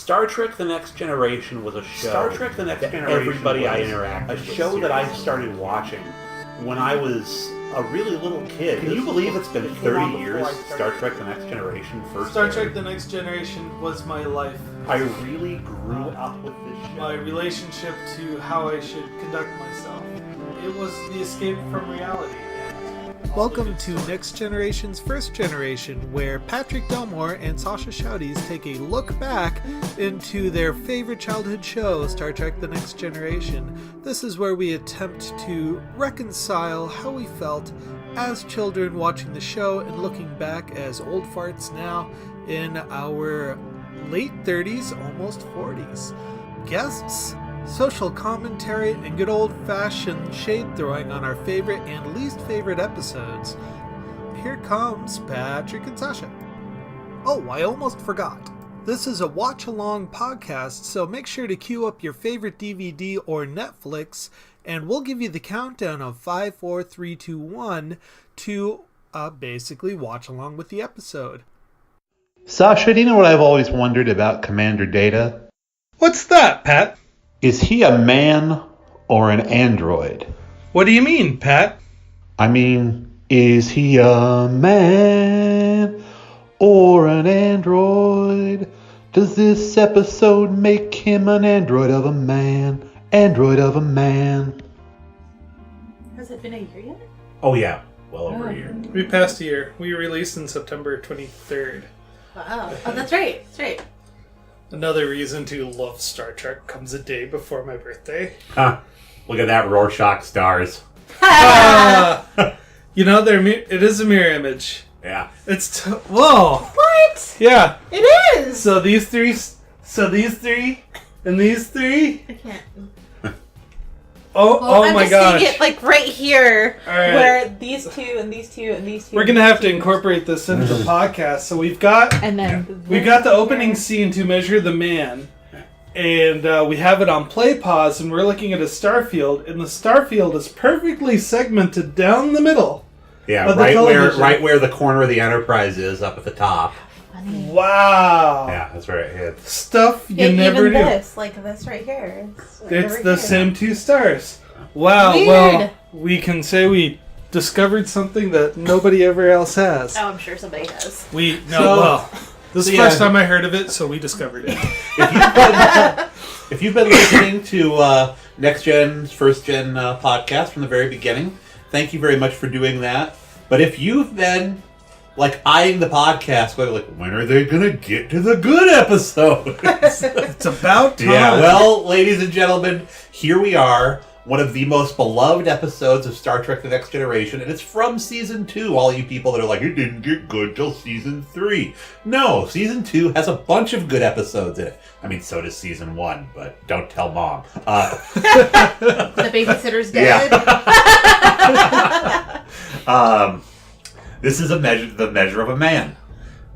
Star Trek The Next Generation was a show. Everybody I interacted with. A show that I started watching when I was a really little kid. Can you believe it's been 30 years Star Trek The Next Generation first Star Trek The Next Generation was my life. I really grew up with this show. My relationship to how I should conduct myself. It was the escape from reality. Welcome to Next Generation's First Generation, where Patrick Delmore and Sascha Shouties take a look back into their favorite childhood show, Star Trek The Next Generation. This is where we attempt to reconcile how we felt as children watching the show and looking back as old farts now in our late 30s, almost 40s. Guests, social commentary, and good old-fashioned shade-throwing on our favorite and least favorite episodes. Here comes Patrick and Sascha. Oh, I almost forgot. This is a watch-along podcast, so make sure to queue up your favorite DVD or Netflix, and we'll give you the countdown of 5, 4, 3, 2, 1 to basically watch along with the episode. Sascha, do you know what I've always wondered about Commander Data? What's that, Pat? Is he a man or an android? What do you mean, Pat? I mean, is he a man or an android? Does this episode make him an android of a man? Android of a man. Has it been a year yet? Oh yeah, well over a year. We passed a year. We released in September 23rd. Wow. Oh, that's right. That's right. Another reason to love Star Trek comes a day before my birthday. Huh. Look at that Rorschach stars. You know, it is a mirror image. Yeah. Whoa. What? Yeah. It is. So these three, and these three. I can't. Oh my gosh. I'm just seeing it like right here, right. where these two and these two and these two. We're gonna have to incorporate this into the podcast. So we've got the opening scene to Measure the Man, and we have it on play pause, and we're looking at a starfield, and the starfield is perfectly segmented down the middle. Yeah, right where the corner of the Enterprise is, up at the top. Funny. Wow. Yeah, that's right. It's stuff you never even knew. This right here. It's the same two stars. Wow. Weird. Well, we can say we discovered something that nobody ever else has. Oh, I'm sure somebody has. This is the first time I heard of it, so we discovered it. If you've been listening to Next Gen's First Gen podcast from the very beginning, thank you very much for doing that. But if you've been eyeing the podcast, when are they gonna get to the good episodes? It's about time. Yeah, well, ladies and gentlemen, here we are. One of the most beloved episodes of Star Trek The Next Generation, and it's from Season 2, all you people that are like, it didn't get good till Season 3. No, Season 2 has a bunch of good episodes in it. I mean, so does Season 1, but don't tell Mom. The babysitter's dead? Yeah. This is the measure of a man.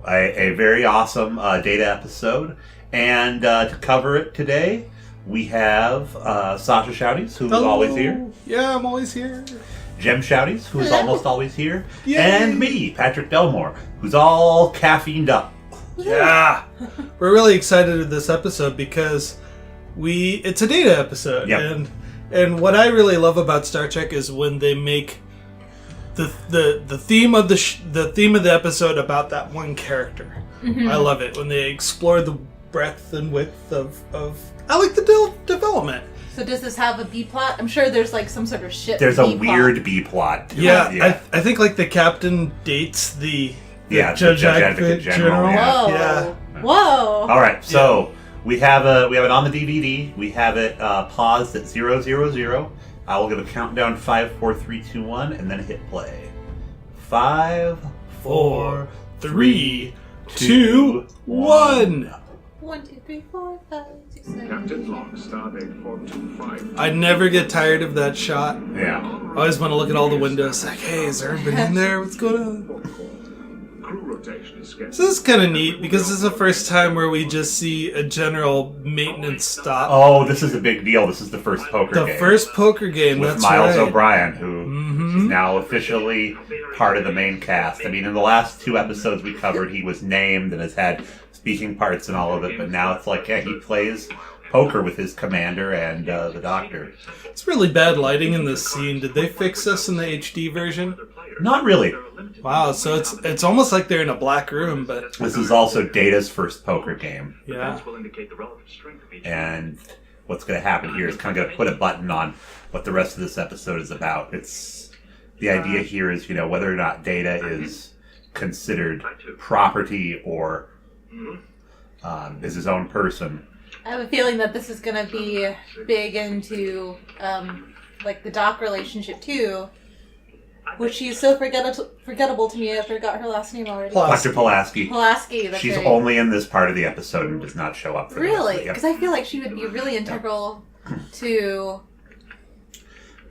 A very awesome Data episode. And to cover it today, we have Sascha Shouties, who is always here. Yeah, I'm always here. Jem Shouties, who is almost always here. Yay. And me, Patrick Delmore, who's all caffeined up. Yeah. We're really excited with this episode because it's a Data episode. Yep. And what I really love about Star Trek is when they make the theme of the episode about that one character. Mm-hmm. I love it when they explore the breadth and width of I like the development. So does this have a B plot? I'm sure there's some sort of ship. There's a weird B plot. Yeah. I think the captain dates the Judge Advocate General. Whoa. Yeah. Whoa. All right, so we have it on the DVD. We have it paused at 000. I will give a countdown 5, 4, 3, 2, 1, and then hit play. 5, 4, 3, 2, 1. 1, 2, 3, 4, 5, 6, 7. Captain Locke, Stardate 425. I never get tired of that shot. Yeah. I always want to look at all the windows hey, is there anybody in there? What's going on? Crew rotation is scheduled. So this is kind of neat because this is the first time where we just see a general maintenance stop. Oh, this is a big deal. This is the first poker game. The first poker game, with that's Miles right. O'Brien, who is now officially part of the main cast. I mean, in the last 2 episodes we covered, he was named and has had speaking parts and all of it, but now it's like, yeah, he plays poker with his commander and the doctor. It's really bad lighting in this scene. Did they fix this in the HD version? Not really. Wow, so it's almost like they're in a black room, but... This is also Data's first poker game. Yeah. And what's going to happen here is kind of going to put a button on what the rest of this episode is about. It's the idea here is, whether or not Data is considered property or is his own person. I have a feeling that this is going to be big into the Doc relationship too, which she's so forgettable to me. I forgot her last name already. Dr. Pulaski. Pulaski. That's She's right. only in this part of the episode and does not show up for Really? this. Because I feel like she would be really integral to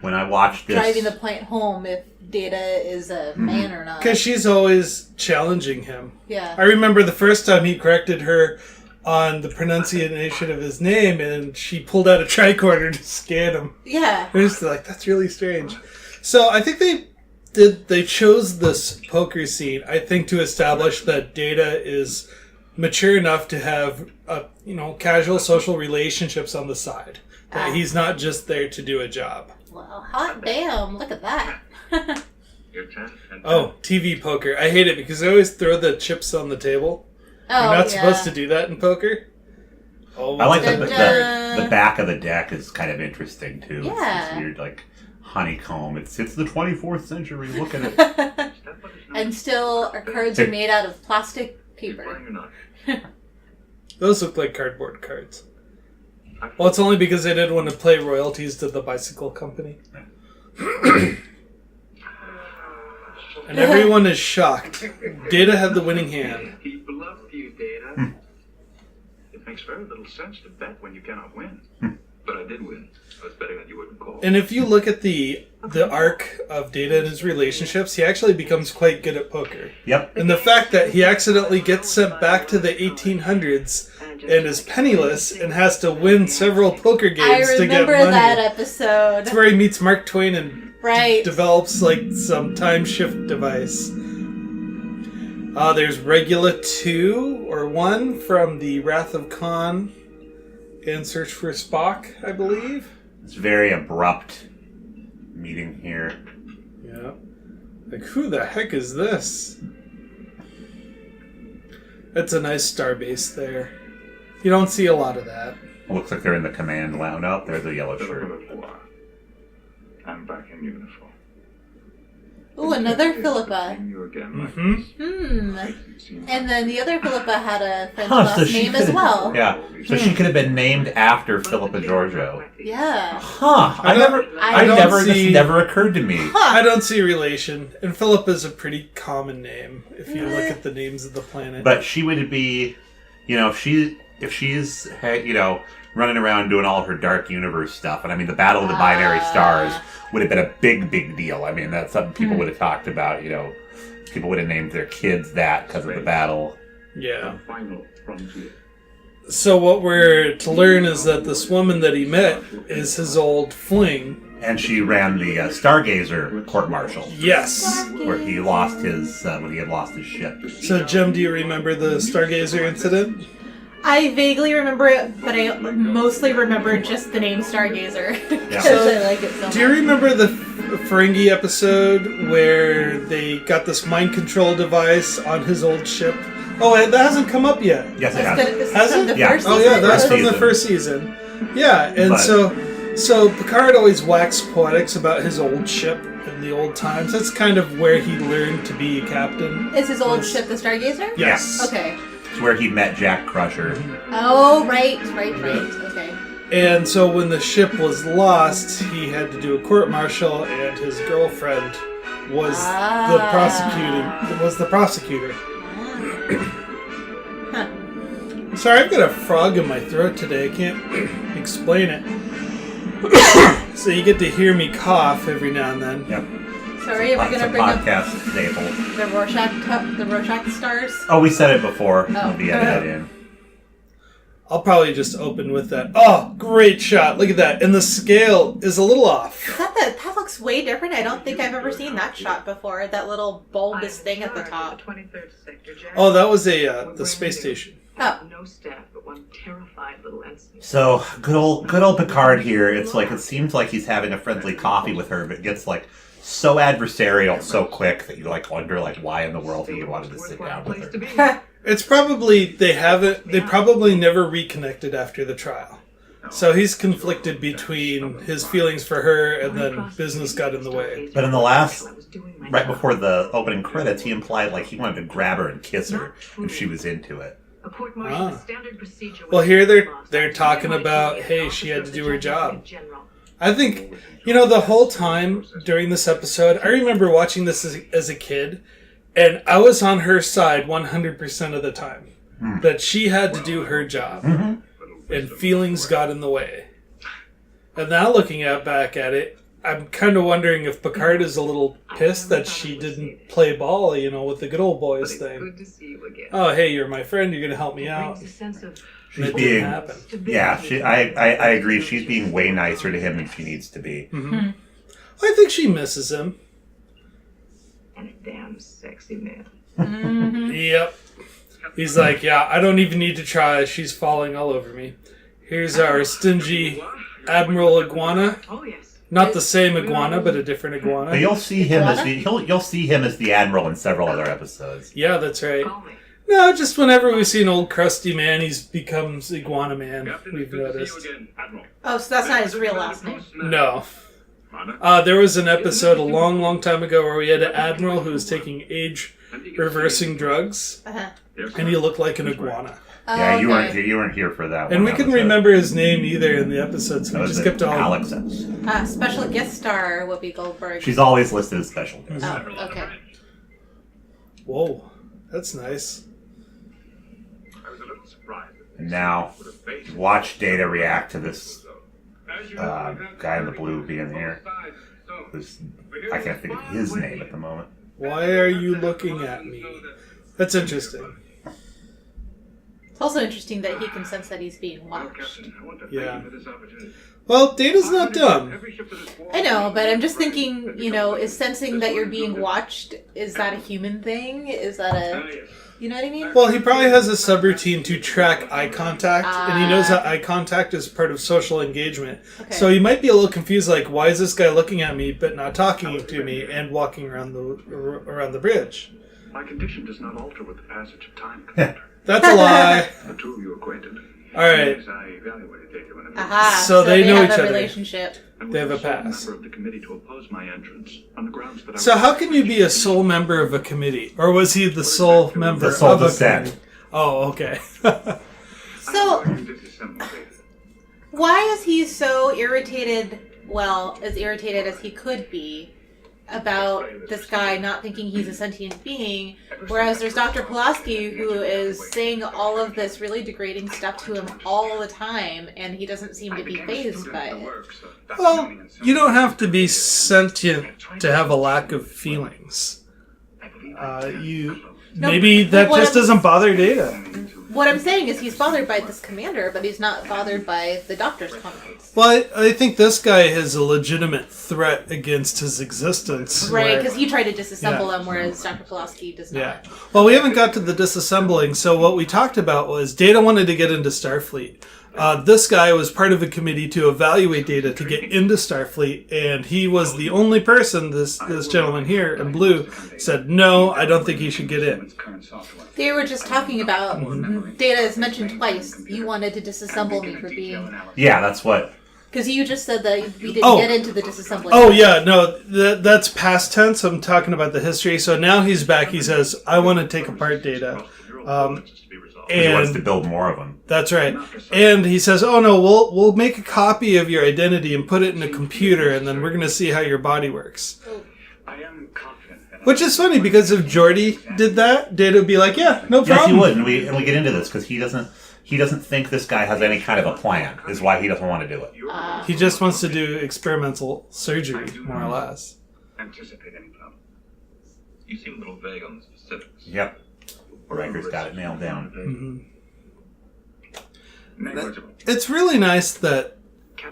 when I watched this, driving the plane home if Data is a man or not. Because she's always challenging him. Yeah. I remember the first time he corrected her on the pronunciation of his name, and she pulled out a tricorder to scan him. Yeah. I was like, that's really strange. So I think they chose this poker scene, I think, to establish that Data is mature enough to have casual social relationships on the side. That he's not just there to do a job. Well, hot damn! Look at that. Oh, TV poker. I hate it because they always throw the chips on the table. Oh, You're not supposed to do that in poker. Oh, I like Dun, the dun. back of the deck is kind of interesting too. Yeah. It's weird, like honeycomb. It's the 24th century. Look at it. And still, our cards are made out of plastic paper. Those look like cardboard cards. Well, it's only because they didn't want to pay royalties to the bicycle company. And everyone is shocked. Data had the winning hand. He bluffed you, Data. It makes very little sense to bet when you cannot win. But I did win. I was betting that you wouldn't call. And if you look at the arc of Data and his relationships, he actually becomes quite good at poker. Yep. And the fact that he accidentally gets sent back to the 1800s and is penniless and has to win several poker games to get money. I remember that episode. That's where he meets Mark Twain and Right. develops some time shift device. There's Regula 2 or 1 from the Wrath of Khan and Search for Spock, I believe. It's very abrupt meeting here. Yeah. Like, who the heck is this? That's a nice starbase there. You don't see a lot of that. It looks like they're in the command lounge. Oh, there's a yellow shirt. I'm back in uniform. Ooh, another Philippa. You again, Hmm. And then the other Philippa had a French So last she name as could've- well. Yeah. So she could have been named after Philippa Giorgio. Yeah. Huh. see- This never occurred to me. I don't see relation. And Philip is a pretty common name if you look at the names of the planet. But she would be, if she's, running around doing all her Dark Universe stuff. And I mean, the Battle of the Binary Stars would have been a big, big deal. I mean, that's something people would have talked about, People would have named their kids that because of the battle. Yeah. Final frontier. So what we're to learn is that this woman that he met is his old fling. And she ran the Stargazer court-martial. Yes. Where he lost his, when he had lost his ship. So, Jem, do you remember the Stargazer incident? I vaguely remember it, but I mostly remember just the name Stargazer. Yeah. Because I like it so much. Do you remember the Ferengi episode where they got this mind control device on his old ship? Oh, that hasn't come up yet. Yes, it That's has. good. This is Has from it? the Yeah. first Oh season? yeah, that's First from the season. first season. Yeah, and But- so Picard always waxed poetics about his old ship in the old times. That's kind of where he learned to be a captain. Is his old ship the Stargazer? Yes. Okay. It's where he met Jack Crusher. Oh, right. Okay. And so when the ship was lost, he had to do a court-martial, and his girlfriend was the prosecutor. Huh. Sorry, I've got a frog in my throat today. I can't explain it. So you get to hear me cough every now and then. Yep. Sorry, are we Lots going to of bring up podcast staple. the Rorschach stars? Oh, we said it before. Oh. We'll be edited in. I'll probably just open with that. Oh, great shot. Look at that. And the scale is a little off. That looks way different. I don't think I've ever seen that shot before. That little bulbous thing at the top. Oh, that was the space station. Oh. No staff, but one terrified little ensign. So good old Picard here. It's like it seems like he's having a friendly coffee with her, but gets like so adversarial so quick that you like wonder like why in the world he wanted to sit down with her. It's probably they probably never reconnected after the trial. So he's conflicted between his feelings for her and then business got in the way. But in the last, right before the opening credits, he implied like he wanted to grab her and kiss her if she was into it. Well, here they're talking about, hey, she had to do her job. I think, the whole time during this episode, I remember watching this as a kid, and I was on her side 100% of the time. That she had to do her job. And feelings got in the way. And now looking back at it, I'm kind of wondering if Picard is a little pissed that she didn't play ball, with the good old boys thing. Oh, hey, you're my friend, you're going to help me out. She's being, yeah, I agree. She's being way nicer to him than she needs to be. Mm-hmm. I think she misses him. And a damn sexy man. Mm-hmm. Yep. He's like, yeah, I don't even need to try. She's falling all over me. Here's our stingy Admiral Iguana. Oh, yes. Not the same iguana, but a different iguana. But you'll see him as you'll see him as the Admiral in several other episodes. Yeah, that's right. No, just whenever we see an old crusty man, he becomes Iguana Man. We've noticed. Oh, so that's not his real last name? No. There was an episode a long, long time ago where we had an admiral who was taking age-reversing drugs, and he looked like an iguana. Yeah, you weren't here for that. And we couldn't remember his name either in the episode, so we just kept on. Alex. Special guest star Whoopi Goldberg. She's always listed as special guest. Oh, okay. Whoa, that's nice. And now, watch Data react to this guy in the blue being here. I can't think of his name at the moment. Why are you looking at me? That's interesting. It's also interesting that he can sense that he's being watched. Yeah. Well, Data's not dumb. I know, but I'm just thinking, is sensing that you're being watched, is that a human thing? Is that a... You know what I mean? Well, he probably has a subroutine to track eye contact, and he knows that eye contact is part of social engagement. Okay. So he might be a little confused, like, why is this guy looking at me but not talking to me and walking around the bridge? My condition does not alter with the passage of time, Commander. That's a lie. The two of you acquainted. All right. Aha. So they know have each a other. Relationship. They have a pass. Member of the committee to oppose my entrance on the grounds that So how can you be a sole member of a committee? Or was he the sole member of a committee? Oh, okay. So, why is he so irritated, as irritated as he could be, about this guy not thinking he's a sentient being, whereas there's Dr. Pulaski who is saying all of this really degrading stuff to him all the time, and he doesn't seem to be fazed by it. Well, you don't have to be sentient to have a lack of feelings. Maybe that just doesn't bother Data. What I'm saying is he's bothered by this commander, but he's not bothered by the doctor's comments. Well, I think this guy is a legitimate threat against his existence. Right, because he tried to disassemble him, whereas Dr. Pulaski does not. Yeah. Well, we haven't got to the disassembling, so what we talked about was Data wanted to get into Starfleet. This guy was part of a committee to evaluate Data to get into Starfleet, and he was the only person, this gentleman here in blue, said, no, I don't think he should get in. They were just talking about, Data is mentioned twice, you wanted to disassemble me for being... Yeah, that's what... Because you just said that we didn't get into the disassembly. Oh, yeah, no, that's past tense. I'm talking about the history. So now he's back. He says, I want to take apart Data. And he wants to build more of them. That's right. And he says, oh, no, we'll make a copy of your identity and put it in a computer, and then we're going to see how your body works. Which is funny, because if Geordi did that, Data would be like, yeah, no problem. Yes, he would. And we get into this, because he doesn't think this guy has any kind of a plan, is why he doesn't want to do it. He just wants to do experimental surgery, more or less. Anticipate any problem. You seem a little vague on the specifics. Yep. Riker's got it nailed down. Negligible. It's really nice that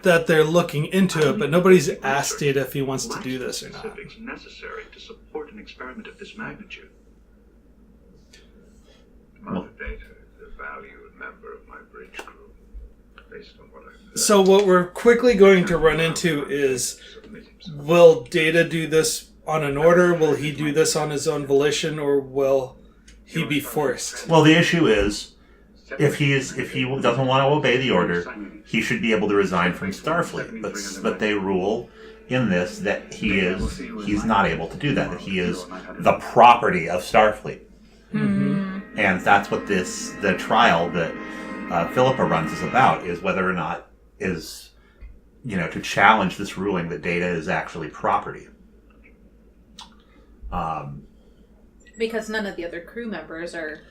they're looking into it, but nobody's asked Data if he wants to do this or not. Specifics necessary to support an experiment of this magnitude. Amount of data, the value based on what I've heard. So what we're quickly going to run into is, will Data do this on an order? Will he do this on his own volition, or will he be forced? Well, the issue is, if he doesn't want to obey the order, he should be able to resign from Starfleet. But they rule in this that he's not able to do that. That he is the property of Starfleet. Mm-hmm. And that's what the trial that Philippa runs is about, is whether or not is, to challenge this ruling that Data is actually property. Because none of the other crew members are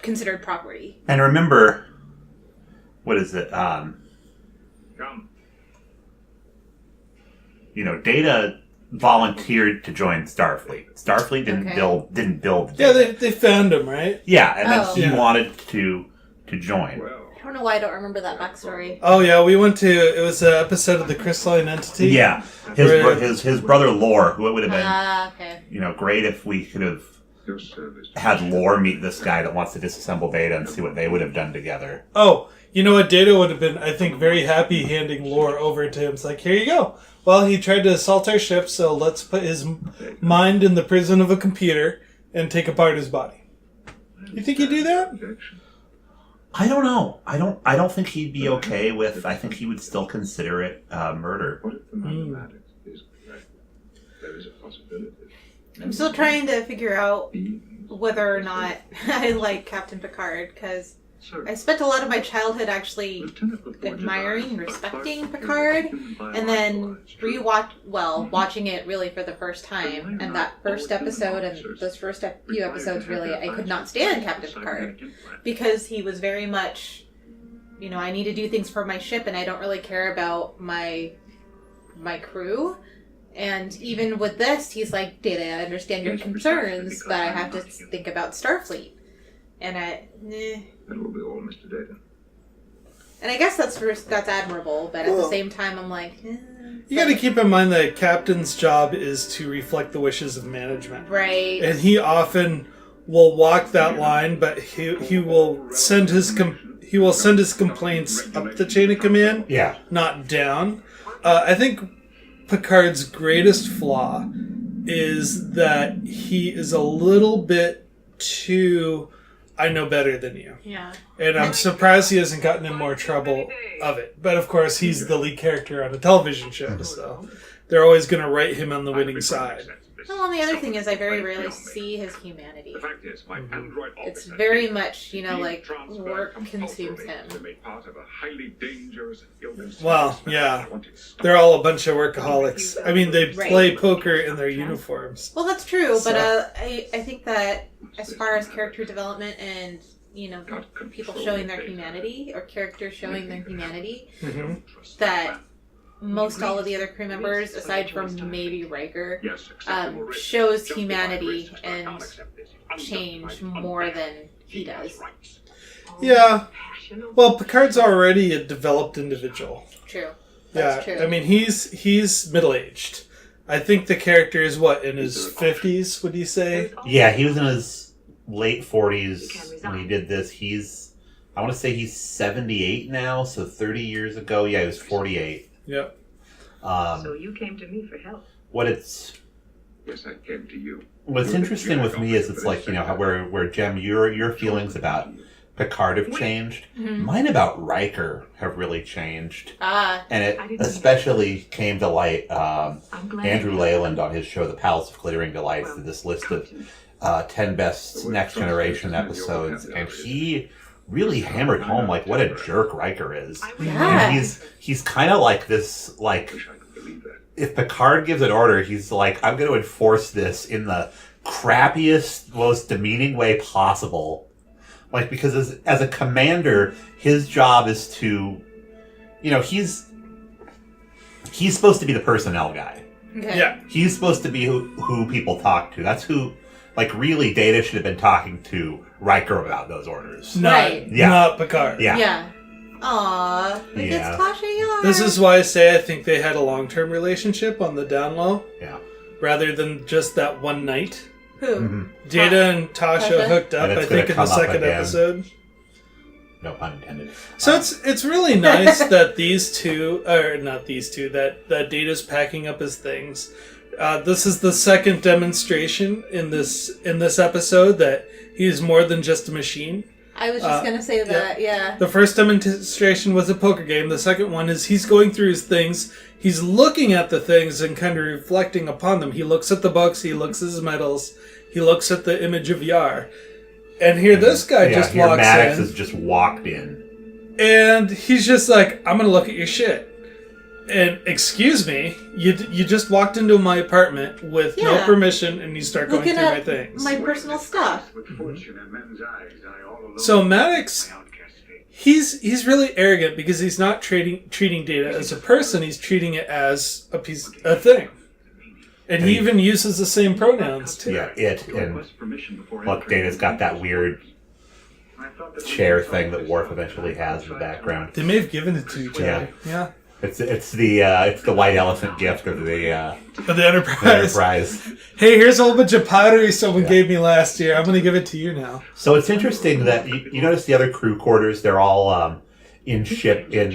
considered property. And remember, what is it? Come. Data volunteered to join Starfleet. Starfleet didn't build. Yeah, they found him, right? Yeah, and then he Yeah. wanted to join. Well, I don't know why I don't remember that backstory. Oh yeah, it was an episode of the Crystalline Entity. Yeah, his brother Lore, who it would have been, Okay. great if we could have your service. had Lore meet this guy that wants to disassemble Data and see what they would have done together. Oh, you know what? Data would have been, I think, very happy handing Lore over to him. It's like, here you go. Well, he tried to assault our ship, so let's put his mind in the prison of a computer and take apart his body. You think he'd do that? I don't know. I don't think he'd be okay with. I think he would still consider it murder. What if the mathematics is correct? There is a possibility. I'm still trying to figure out whether or not I like Captain Picard, because I spent a lot of my childhood actually admiring and respecting Picard, and then watching it really for the first time, and that first episode and those first few episodes, really, I could not stand Captain Picard, because he was very much, I need to do things for my ship, and I don't really care about my crew. And even with this, he's like, Data, I understand your concerns, but I have to think about Starfleet. And That will be all, Mr. Data. And I guess that's admirable, but at the same time, I'm like, You got to keep in mind that a captain's job is to reflect the wishes of management. right. And he often will walk that line, but he will send his complaints up the chain of command, Yeah. not down. I think Picard's greatest flaw is that he is a little bit too, I know better than you. Yeah. And I'm surprised he hasn't gotten in more trouble of it. But of course, he's the lead character on a television show, so they're always going to write him on the winning side. Well, and the other thing is I very rarely see his humanity. The fact is, my android It's officer very is much, being like, transferred work compulsorily consumes him. to be part of a highly dangerous and ill-conceived Well, yeah. experiment. They're all a bunch of workaholics. I mean, they Right. play poker in their uniforms. Well, that's true, So- but I think that as far as character development and, people showing their humanity, or characters showing their humanity, Mm-hmm. that most all of the other crew members, aside from maybe Riker, Yes, acceptable risk. shows Justified humanity risks, but I and can't accept this. change Unjustified, more unfair. than he does. Rights. Yeah. Well, Picard's already a developed individual. True. Yeah. That's true. I mean, he's middle-aged. I think the character is, in his 50s, would you say? Yeah, he was in his late 40s when he did this. I want to say he's 78 now, so 30 years ago, he was 48. Yep. So you came to me for help. Yes, I came to you. What's interesting with me is it's like, how where Jem, your feelings about Picard have changed. Mm-hmm. Mine about Riker have really changed. Ah, And I it didn't- especially came to light, I'm glad. Andrew Leyland on his show, The Palace of Glittering Delights, did this list of 10 best Next Generation episodes, and he really hammered home what a jerk Riker is. yeah. And he's kind of like this, Wish I could believe that. if Picard gives an order, he's like, I'm going to enforce this in the crappiest, most demeaning way possible. Because as a commander, his job is to, he's supposed to be the personnel guy. Okay. Yeah. He's supposed to be who people talk to. That's who, really, Data should have been talking to Riker about those orders. Right. Not Picard. Yeah. Yeah. Aww. It Yeah. gets Tasha Yar. This is why I say I think they had a long-term relationship on the down low, Yeah. rather than just that one night. Who? Mhm. Data and Tasha Tasha? hooked up, And I it's think, in gonna the come up second again. episode. No pun intended. So it's really nice that that Data's packing up his things. This is the second demonstration in this episode that he's more than just a machine. I was just going to say that, yeah. The first demonstration was a poker game. The second one is he's going through his things. He's looking at the things and kind of reflecting upon them. He looks at the books. He looks at his medals. He looks at the image of Yar. And here this guy just walks Maddox in. has just walked in. And he's just like, I'm going to look at your shit. And excuse me, you just walked into my apartment with no permission and you start going through my things. My personal stuff. So Maddox, he's really arrogant because he's not treating Data as a person, he's treating it as a thing. And he even uses the same pronouns too. Yeah, it. And look, Data's got that weird chair thing that Worf eventually has in the background. They may have given it to each other. Yeah. It's the white elephant gift of the Enterprise. Hey, here's a whole bunch of pottery someone gave me last year. I'm going to give it to you now. So it's interesting that you notice the other crew quarters. They're all in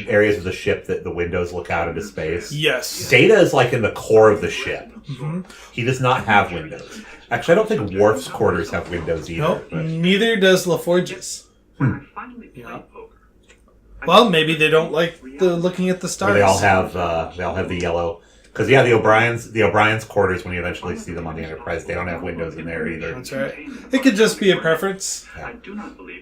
areas of the ship that the windows look out into space. Yes. Data is like in the core of the ship. Mm-hmm. He does not have windows. Actually, I don't think Worf's quarters have windows either. Nope. Neither does LaForge's. Yeah. Well, maybe they don't like looking at the stars. Or they all have the yellow. Because the O'Brien's quarters, when you eventually see them on the Enterprise, they don't have windows in there either. That's right. It could just be a preference. Yeah.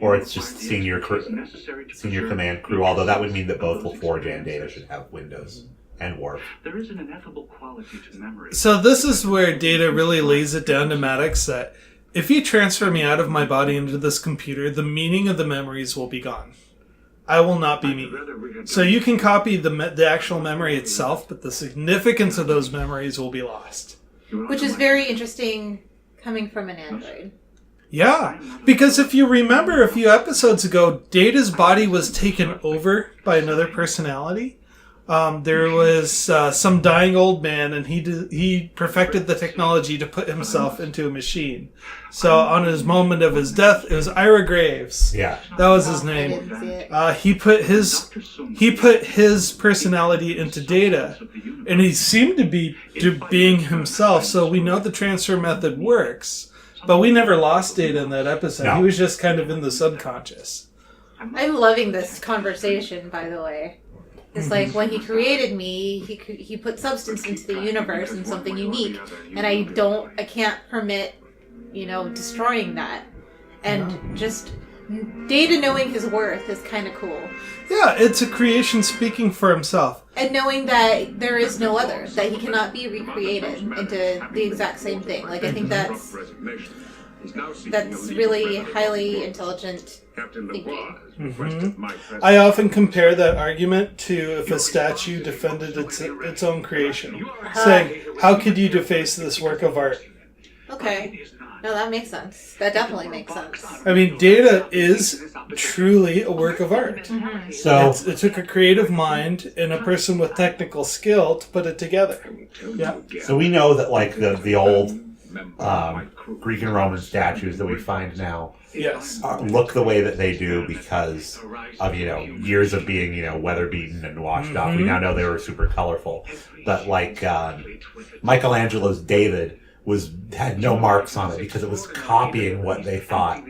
Or it's just senior command crew. Although that would mean that both LaForge and Data should have windows. And Worf. There is an ineffable quality to memory. So this is where Data really lays it down to Maddox that if you transfer me out of my body into this computer, the meaning of the memories will be gone. I will not be me. So you can copy the actual memory itself, but the significance of those memories will be lost. Which is very interesting coming from an android. Yeah, because if you remember a few episodes ago, Data's body was taken over by another personality. There was some dying old man, and he perfected the technology to put himself into a machine. So on his moment of his death, it was Ira Graves. Yeah, that was his name. He put his personality into Data, and he seemed to be being himself. So we know the transfer method works, but we never lost Data in that episode. No. He was just kind of in the subconscious. I'm loving this conversation, by the way. It's like when he created me, he put substance into the universe and something unique, and I can't permit, destroying that. And just Data knowing his worth is kind of cool. Yeah, it's a creation speaking for himself. And knowing that there is no other, that he cannot be recreated into the exact same thing. Like, I think that's really highly intelligent thinking. Mm-hmm. I often compare that argument to if a statue defended its own creation, saying, how could you deface this work of art? Okay. No, that makes sense. That definitely makes sense. I mean, Data is truly a work of art. Mm-hmm. So it took a creative mind and a person with technical skill to put it together. Yeah. So we know that, like, the old Greek and Roman statues that we find now look the way that they do because of, years of being, weather beaten and washed off. We now know they were super colorful. But, like, Michelangelo's David had no marks on it because it was copying what they thought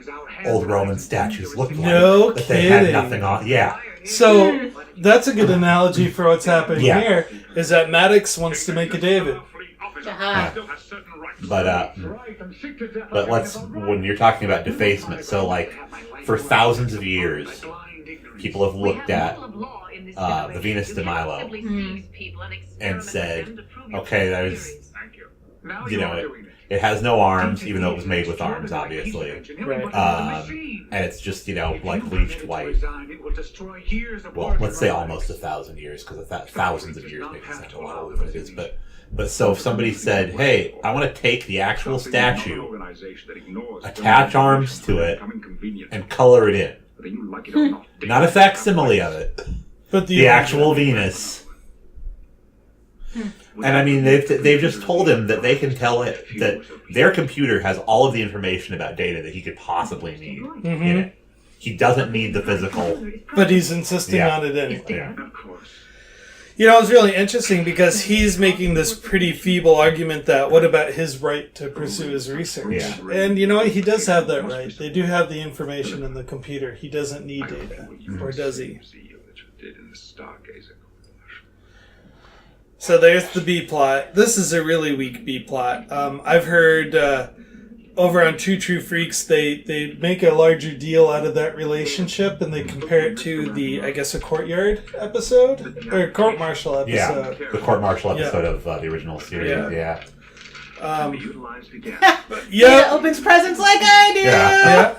old Roman statues looked like. No but kidding. They had nothing on. Yeah. So that's a good analogy for what's happening here, is that Maddox wants to make a David. Yeah. But when you're talking about defacement, so, like, for thousands of years, people have looked at the Venus de Milo and said, okay, there's, it has no arms, even though it was made with arms, obviously. And it's just, like, bleached white. Well, let's say almost 1,000 years, because thousands of years makes sense a lot older than it is. But so if somebody said, hey, I want to take the actual statue, attach arms to it, and color it in. Not a facsimile of it, but the actual Venus. And I mean, they've just told him that they can tell it that their computer has all of the information about Data that he could possibly need in it. he doesn't need the physical. But he's insisting Yeah. on it anyway. Yeah. Of course. You know, it's really interesting because he's making this pretty feeble argument that what about his right to pursue his research? Yeah. And you know what? He does have that right. They do have the information in the computer. He doesn't need data. Or does he? So there's the B plot. This is a really weak B plot. I've heard over on True Freaks, they make a larger deal out of that relationship and they compare it to the, I guess, a courtyard episode? Or court martial episode. Yeah, the court-martial episode of the original series, yeah. Data opens presents like I do. Yeah.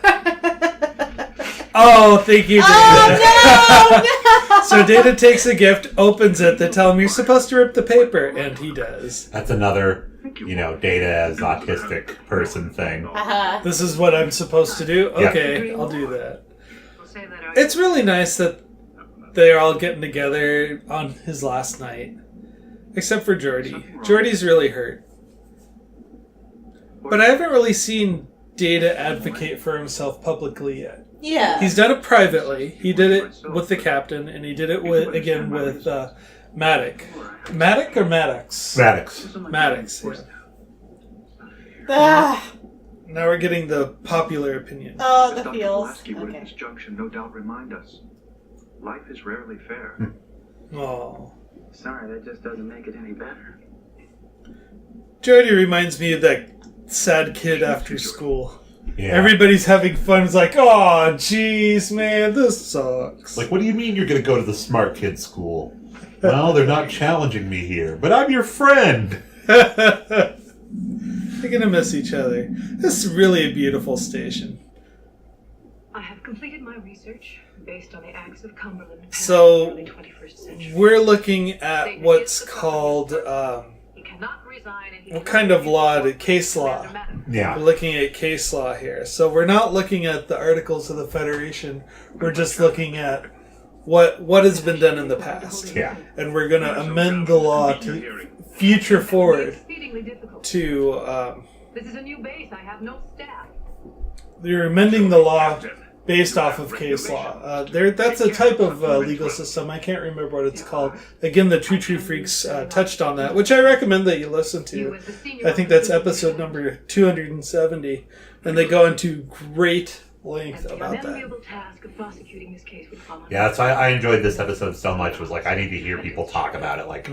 Oh, thank you, Data. Oh, no! So Data takes a gift, opens it, they tell him you're supposed to rip the paper, and he does. That's another, Data as autistic person thing. This is what I'm supposed to do? Okay, I'll do that. It's really nice that they're all getting together on his last night. Except for Geordi. Geordi's really hurt. But I haven't really seen Data advocate for himself publicly yet. Yeah. He's done it privately. He did it with the captain, and he did it with Maddox. Maddox or Maddox? Maddox. Maddox, yeah. Ah. Now we're getting the popular opinion. Oh, the feels. Would at Okay. this junction no doubt remind us. Life is rarely fair. Oh. Sorry, that just doesn't make it any better. Jody reminds me of that sad kid after school. Yeah. Everybody's having fun. It's like, oh, jeez, man, this sucks. Like, what do you mean you're going to go to the smart kid school? Well, they're not challenging me here, but I'm your friend. They're gonna miss each other. This is really a beautiful station. I have completed my research based on the acts of Cumberland. So, in the early 21st century. We're looking at what's called, He cannot resign and he what cannot kind of law? refuse Case law. Commander Maddox. Yeah. We're looking at case law here. So we're not looking at the Articles of the Federation. We're just looking at what has been done in the past. Yeah. And we're going to amend the law to future forward Exceedingly difficult. to... This is a new base. I have no staff. They're amending the law based off of case law. That's a type of legal system. I can't remember what it's called. Again, the True Freaks touched on that, which I recommend that you listen to. I think that's episode number 270, and they go into great length The about that. unenviable task of prosecuting this case would fall on Yeah, that's why I enjoyed this episode so much. It was like, I need to hear people talk about it, like,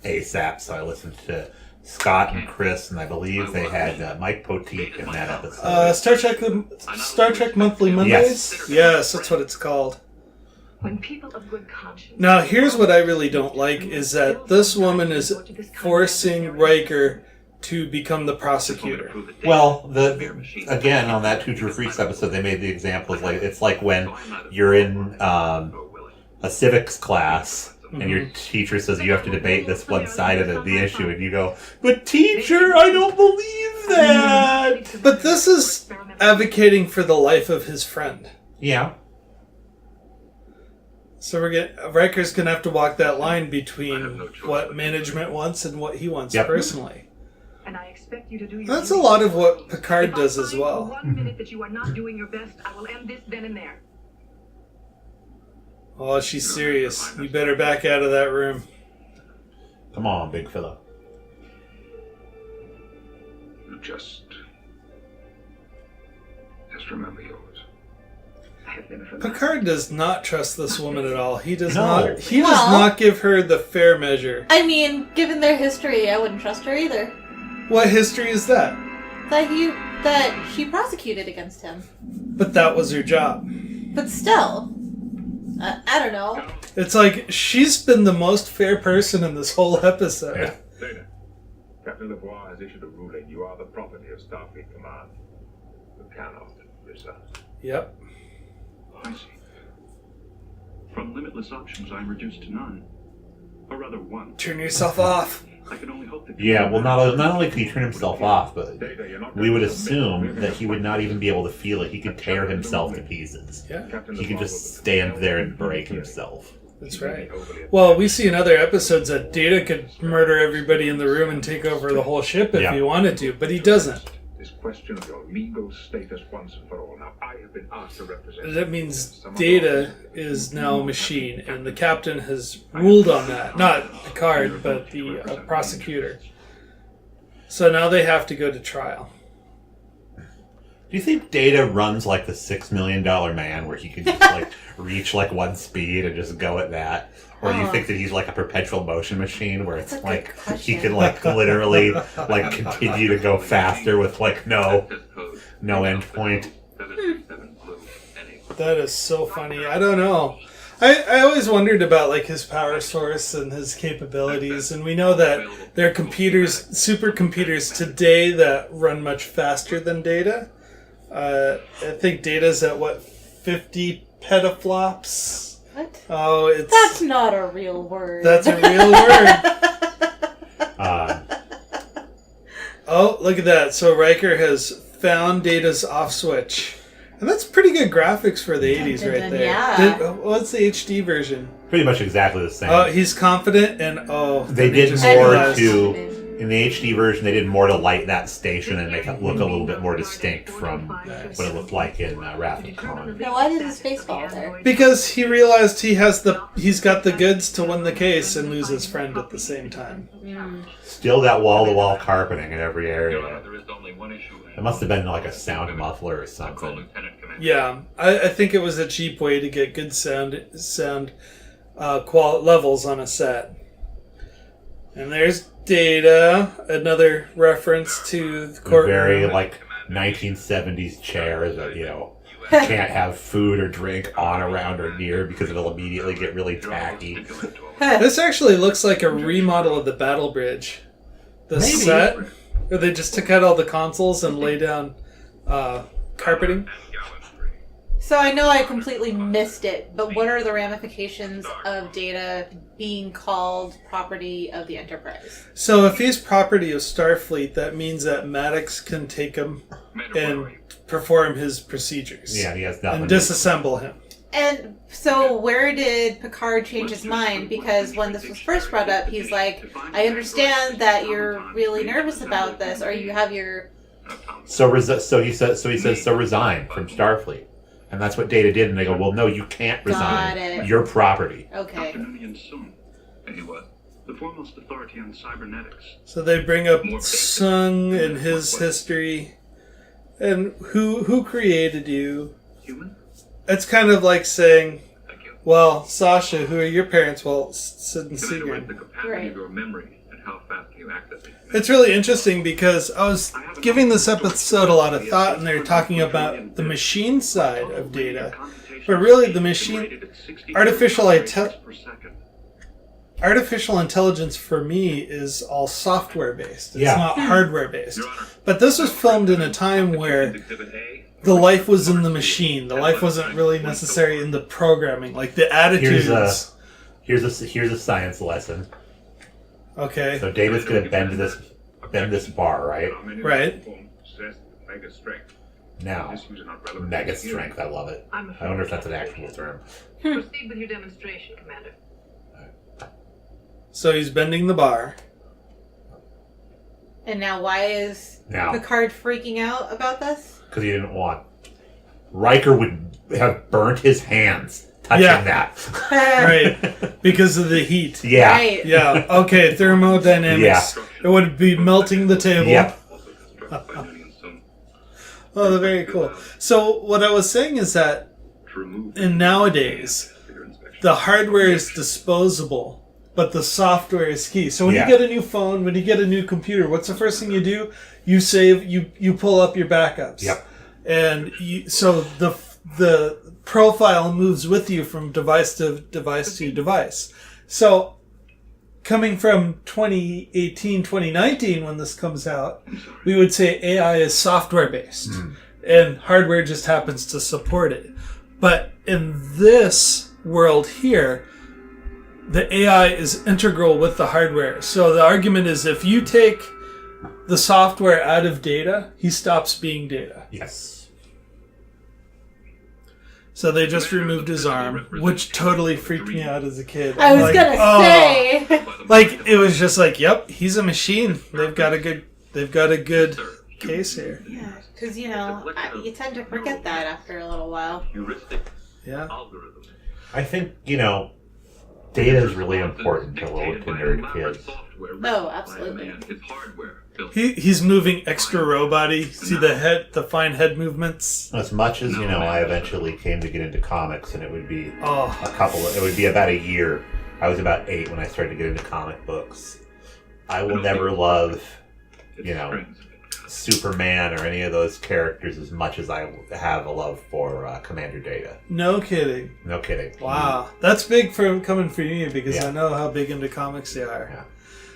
ASAP. So I listened to Scott and Chris, and I believe they had Mike Poteet in that episode. Star Trek Monthly Mondays? Yes, that's what it's called. When people of good conscience. Now, here's what I really don't like, is that this woman is forcing Riker to become the prosecutor. Well, again, on that Two True Freaks episode, they made the example of, like, it's like when you're in a civics class, and your teacher says you have to debate this one side of the issue, and you go, but teacher, I don't believe that! But this is advocating for the life of his friend. Yeah. So Riker's going to have to walk that line between what management wants and what he wants personally. And I expect you to do your That's a duty. lot of what Picard If I does as find well. for 1 minute that you are not doing your best, I will end this then and there. Oh, she's serious. You better back out of that room. Come on, big fella. Just remember yours. I have never Picard does not trust this woman at all. He does No. not. He does Well- not give her the fair measure. I mean, given their history, I wouldn't trust her either. What history is that? That she prosecuted against him. But that was her job. But still, I don't know. It's like she's been the most fair person in this whole episode. Yeah. Data. Captain Lavoie has issued a ruling. You are the property of Starfleet Command. You cannot resign. Yep. I see. From limitless options, I'm reduced to none. Or rather, one. Turn yourself off. I can only hope that... Yeah, well, not only could he turn himself off, but Data, you're not we would going to submit. assume that he would not even be able to feel it. He could tear himself to pieces. Yeah, Captain He could Lavoie just will stand there and break himself. that's right. Well, we see in other episodes that Data could murder everybody in the room and take over the whole ship if Yeah. he wanted to, but he doesn't. this question of your legal status once and for all. Now, I have been asked to represent... That means Data is now a machine, and the captain has ruled on that. Not Picard, but the prosecutor. So now they have to go to trial. Do you think Data runs like the $6 Million Man, where he can just like reach like one speed and just go at that? Or do you think that he's like a perpetual motion machine, where it's like he can like literally like continue to go faster with like no end point? That is so funny. I don't know. I always wondered about like his power source and his capabilities, and we know that there are computers, supercomputers today that run much faster than Data. I think Data's at 50 petaflops. What? Oh, That's not a real word. That's a real word. Oh, look at that. So Riker has found Data's off switch. And that's pretty good graphics for the 80s right there. Yeah. What's the HD version? Pretty much exactly the same. Oh, he's confident and they did more to... In the HD version, they did more to light that station and make it look a little bit more distinct from what it looked like in Wrath of Khan. Now, why did his face fall there? Because he realized he's got the goods to win the case and lose his friend at the same time. Still that wall-to-wall carpeting in every area. It must have been like a sound muffler or something. Yeah, I think it was a cheap way to get good sound levels on a set. And there's Data, another reference to the courtroom. Very like 1970s chair that, you know, can't have food or drink on, around, or near because it'll immediately get really tacky. This actually looks like a remodel of the Battle Bridge. The set, where they just took out all the consoles and lay down carpeting. So I know I completely missed it, but what are the ramifications of Data being called property of the Enterprise? So if he's property of Starfleet, that means that Maddox can take him and perform his procedures. Yeah, he has nothing. And disassemble him. And so where did Picard change his mind? Because when this was first brought up, he's like, I understand that you're really nervous about this, or you have your... So he says resign from Starfleet. And that's what Data did, and they go, well, no, you can't resign. You're property. Okay. The foremost authority on cybernetics. So they bring up Sung and his history. And who created you? Human? It's kind of like saying, well, Sasha, who are your parents? Well, Sid and Seagram. The capacity of your memory and how fast you activate. It's really interesting because I was giving this episode a lot of thought, and they're talking about the machine side of Data. But really, the machine... Artificial intelligence for me is all software-based. It's not hardware-based. But this was filmed in a time where the life was in the machine. The life wasn't really necessary in the programming. Like the attitudes... Here's a science lesson. Okay. So Data's going to bend this bar, right? Right. Now, mega strength. I love it. I wonder if that's an actual term. Proceed with your demonstration, Commander. So he's bending the bar. And now why is Picard freaking out about this? Because he didn't want... Riker would have burnt his hands touching that. Right. Because of the heat. Yeah. Right. Yeah. Okay, thermodynamics. Yeah. It would be melting the table. Yep. Oh, very cool. So what I was saying is that in nowadays, the hardware is disposable, but the software is key. So when you get a new phone, when you get a new computer, what's the first thing you do? You save, you pull up your backups. Yep. And so the profile moves with you from device to device to device. So coming from 2018, 2019, when this comes out, we would say AI is software-based. And hardware just happens to support it. But in this world here, the AI is integral with the hardware. So the argument is if you take the software out of Data, he stops being Data. Yes. So they just removed his arm, which totally freaked me out as a kid. I was gonna say. Like, it was just like, yep, he's a machine. They've got a good case here. Yeah, because, you tend to forget that after a little while. Heuristic Yeah. algorithm. I think, data is really important to nerd kids. No, absolutely. It's hardware built. He's moving extra robot-y. See the fine head movements? As much as, I eventually came to get into comics, and it would be Oh, it would be about a year. I was about 8 when I started to get into comic books. I will never love, Superman or any of those characters as much as I have a love for Commander Data. no kidding. No kidding. Wow. That's big coming from you because Yeah. I know how big into comics they are. Yeah.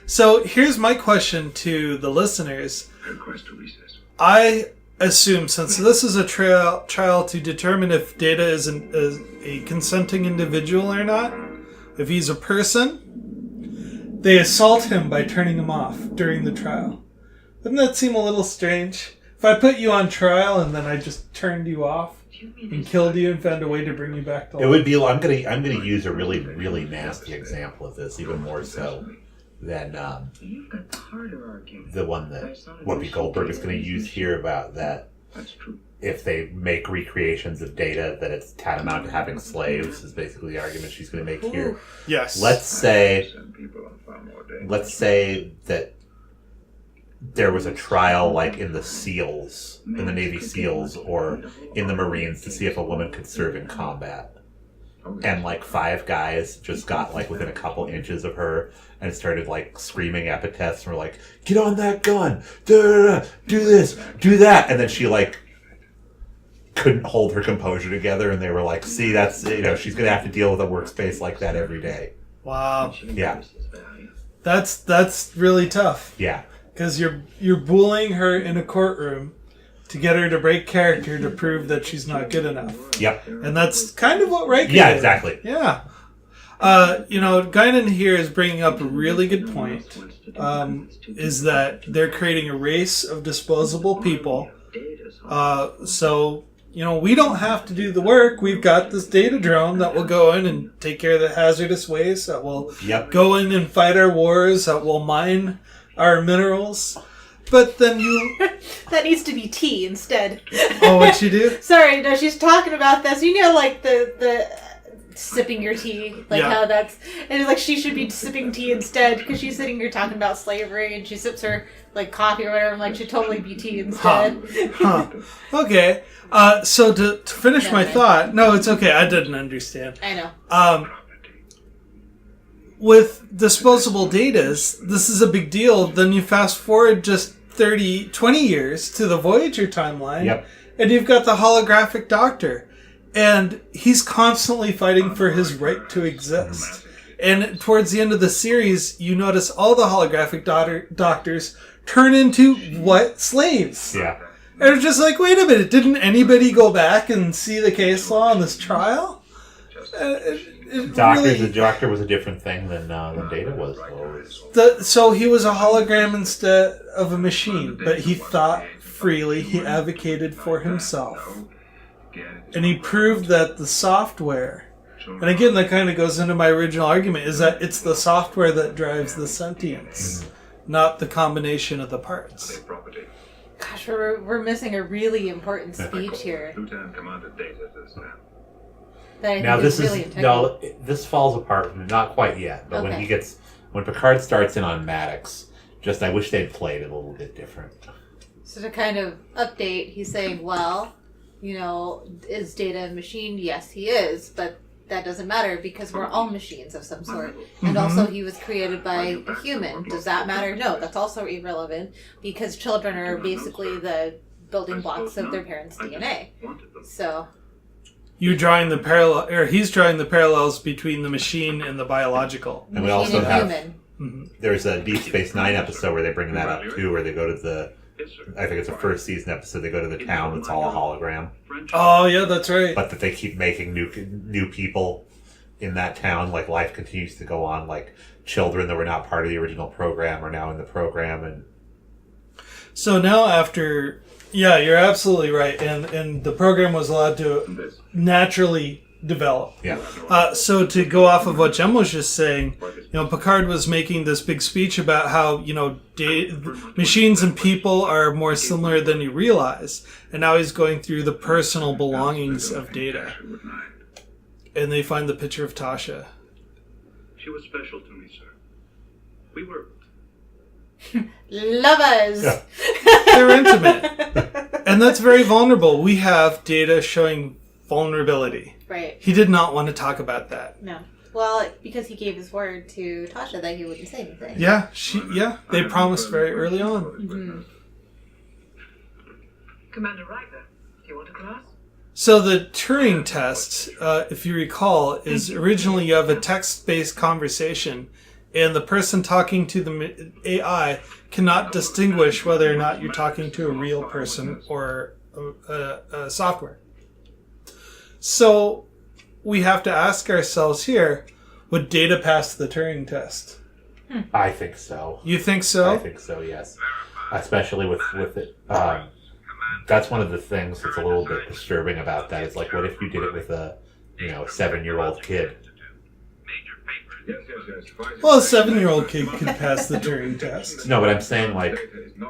So here's my question to the listeners. Request to recess. I assume, since this is a trial to determine if Data is a consenting individual or not, if he's a person, they assault him by turning him off during the trial. Doesn't that seem a little strange? If I put you on trial and then I just turned you off and killed you and found a way to bring you back to life. It would be. I'm gonna use a really, really nasty example of this, even more so than the one that Whoopi Goldberg is going to use here about that. That's true. If they make recreations of Data, that it's tantamount to having slaves. Is basically the argument she's going to make here. Yes. Let's say Send people on far more days. that there was a trial like in the SEALs, in the Navy SEALs, or in the Marines to see if a woman could serve in combat. And 5 guys just got within a couple inches of her and started screaming epithets and were like, "Get on that gun! Do this, do that!" And then she couldn't hold her composure together, and they were like, "See, that's she's gonna have to deal with a workspace like that every day." Wow. Yeah, That's really tough. yeah. Because you're bullying her in a courtroom to get her to break character to prove that she's not good enough. Yep. And that's kind of what Reiki Yeah, did. exactly. Yeah. Guinan here is bringing up a really good point, is that they're creating a race of disposable people. So, we don't have to do the work. We've got this data drone that will go in and take care of the hazardous waste, that will go in and fight our wars, that will mine our minerals. But then That needs to be tea instead. Oh, what'd she do? Sorry, no, she's talking about this. The sipping your tea, how that's, and it's she should be sipping tea instead because she's sitting here talking about slavery and she sips her coffee or whatever. I'm should totally be tea instead. Huh. Okay. So to finish my thought, no, it's okay. I didn't understand. I know. With disposable datas, this is a big deal. Then you fast forward just 20 years to the Voyager timeline, and you've got the holographic Doctor. And he's constantly fighting for his right to exist. And towards the end of the series, you notice all the holographic doctors turn into what? Slaves. Yeah. And it's just wait a minute, didn't anybody go back and see the case law on this trial? The Doctor was a different thing than Data was. Though. So he was a hologram instead of a machine, but he thought freely, he advocated for himself. And he proved that the software, and again that kind of goes into my original argument, is that it's the software that drives the sentience, not the combination of the parts. Gosh, we're missing a really important speech here. Lieutenant Commander Data says now. That I think Now is really integral. this falls apart. Not quite yet, but Okay. when Picard starts in on Maddox, I wish they'd played it a little bit different. So to kind of update, he's saying, well, is Data a machine? Yes, he is, but that doesn't matter because we're all machines of some sort. And also he was created by a human. Does that matter? No, that's also irrelevant because children are basically the building blocks of their parents' DNA. So You're drawing the parallel, or he's drawing the parallels between the machine and the biological. And we also have human. There's a Deep Space Nine episode where they bring that up too, where they go to I think it's the first season episode. They go to the town that's all a hologram. Oh yeah, that's right. But that they keep making new people in that town. Life continues to go on. Children that were not part of the original program are now in the program. And so now after, yeah, you're absolutely right. And the program was allowed to naturally develop. Yeah. So to go off of what Jem was just saying, Picard was making this big speech about how, machines and people are more similar than you realize. And now he's going through the personal belongings of Data. And they find the picture of Tasha. She was special to me, sir. We were... Lovers! Yeah. They're intimate. And that's very vulnerable. We have Data showing vulnerability. Right. He did not want to talk about that. No. Well, because he gave his word to Tasha that he wouldn't say anything. Yeah, they promised very early on. Mm-hmm. Commander Riker, do you want a class? So the Turing test, if you recall, is originally you have a text-based conversation, and the person talking to the AI cannot distinguish whether or not you're talking to a real person or a software. So we have to ask ourselves here, would Data pass the Turing test? I think so. You think so? I think so, yes. Especially with it. That's one of the things that's a little bit disturbing about that. It's like, what if you did it with a 7-year-old kid? Well, a 7-year-old kid could pass the Turing test. No, but I'm saying, like,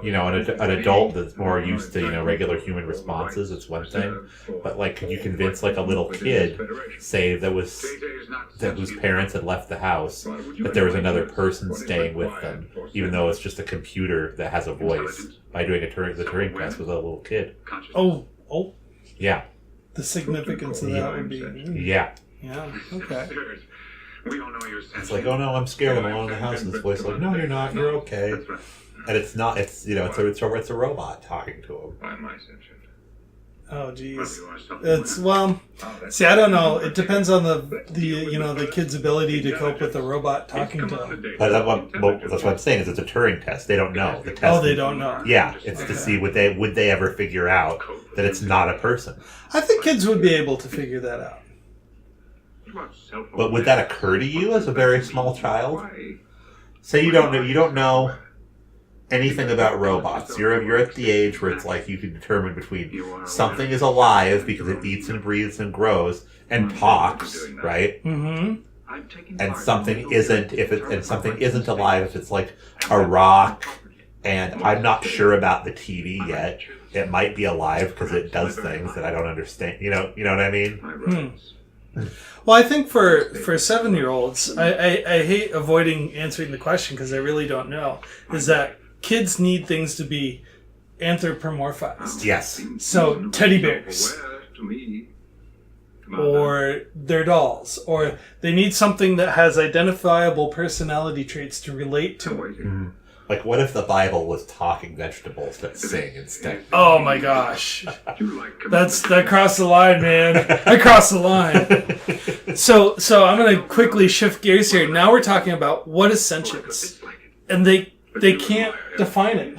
an adult that's more used to, regular human responses, it's one thing. But, like, could you convince, like, a little kid, say, whose parents had left the house, that there was another person staying with them, even though it's just a computer that has a voice, by doing the Turing test with a little kid? Oh. Yeah. The significance of that would be... Yeah. Yeah, okay. We all know you're It's like, oh no, I'm scared. I'm alone in the house. And this voice is like, no, you're not. You're okay. And it's not. It's it's a robot talking to him. By my sense. Oh geez, see, I don't know. It depends on the kid's ability to cope with the robot talking to him. But that's what I'm saying is it's a Turing test. They don't know. The test. Oh, they don't know. Yeah, it's to see would they ever figure out that it's not a person. I think kids would be able to figure that out. But would that occur to you as a very small child? Say you don't know anything about robots. You're at the age where it's like you can determine between something is alive because it eats and breathes and grows and talks, right? Mm-hmm. And something isn't something isn't alive if it's like a rock. And I'm not sure about the TV yet. It might be alive because it does things that I don't understand. You know what I mean? Well, I think for 7-year-olds, I hate avoiding answering the question because I really don't know, is that kids need things to be anthropomorphized. Yes. So, teddy bears. Or their dolls. Or they need something that has identifiable personality traits to relate to it. Mm-hmm. Like, what if the Bible was talking vegetables that sing instead? Oh my gosh. That crossed the line, man. I crossed the line. So I'm going to quickly shift gears here. Now we're talking about what is sentience. And they can't define it.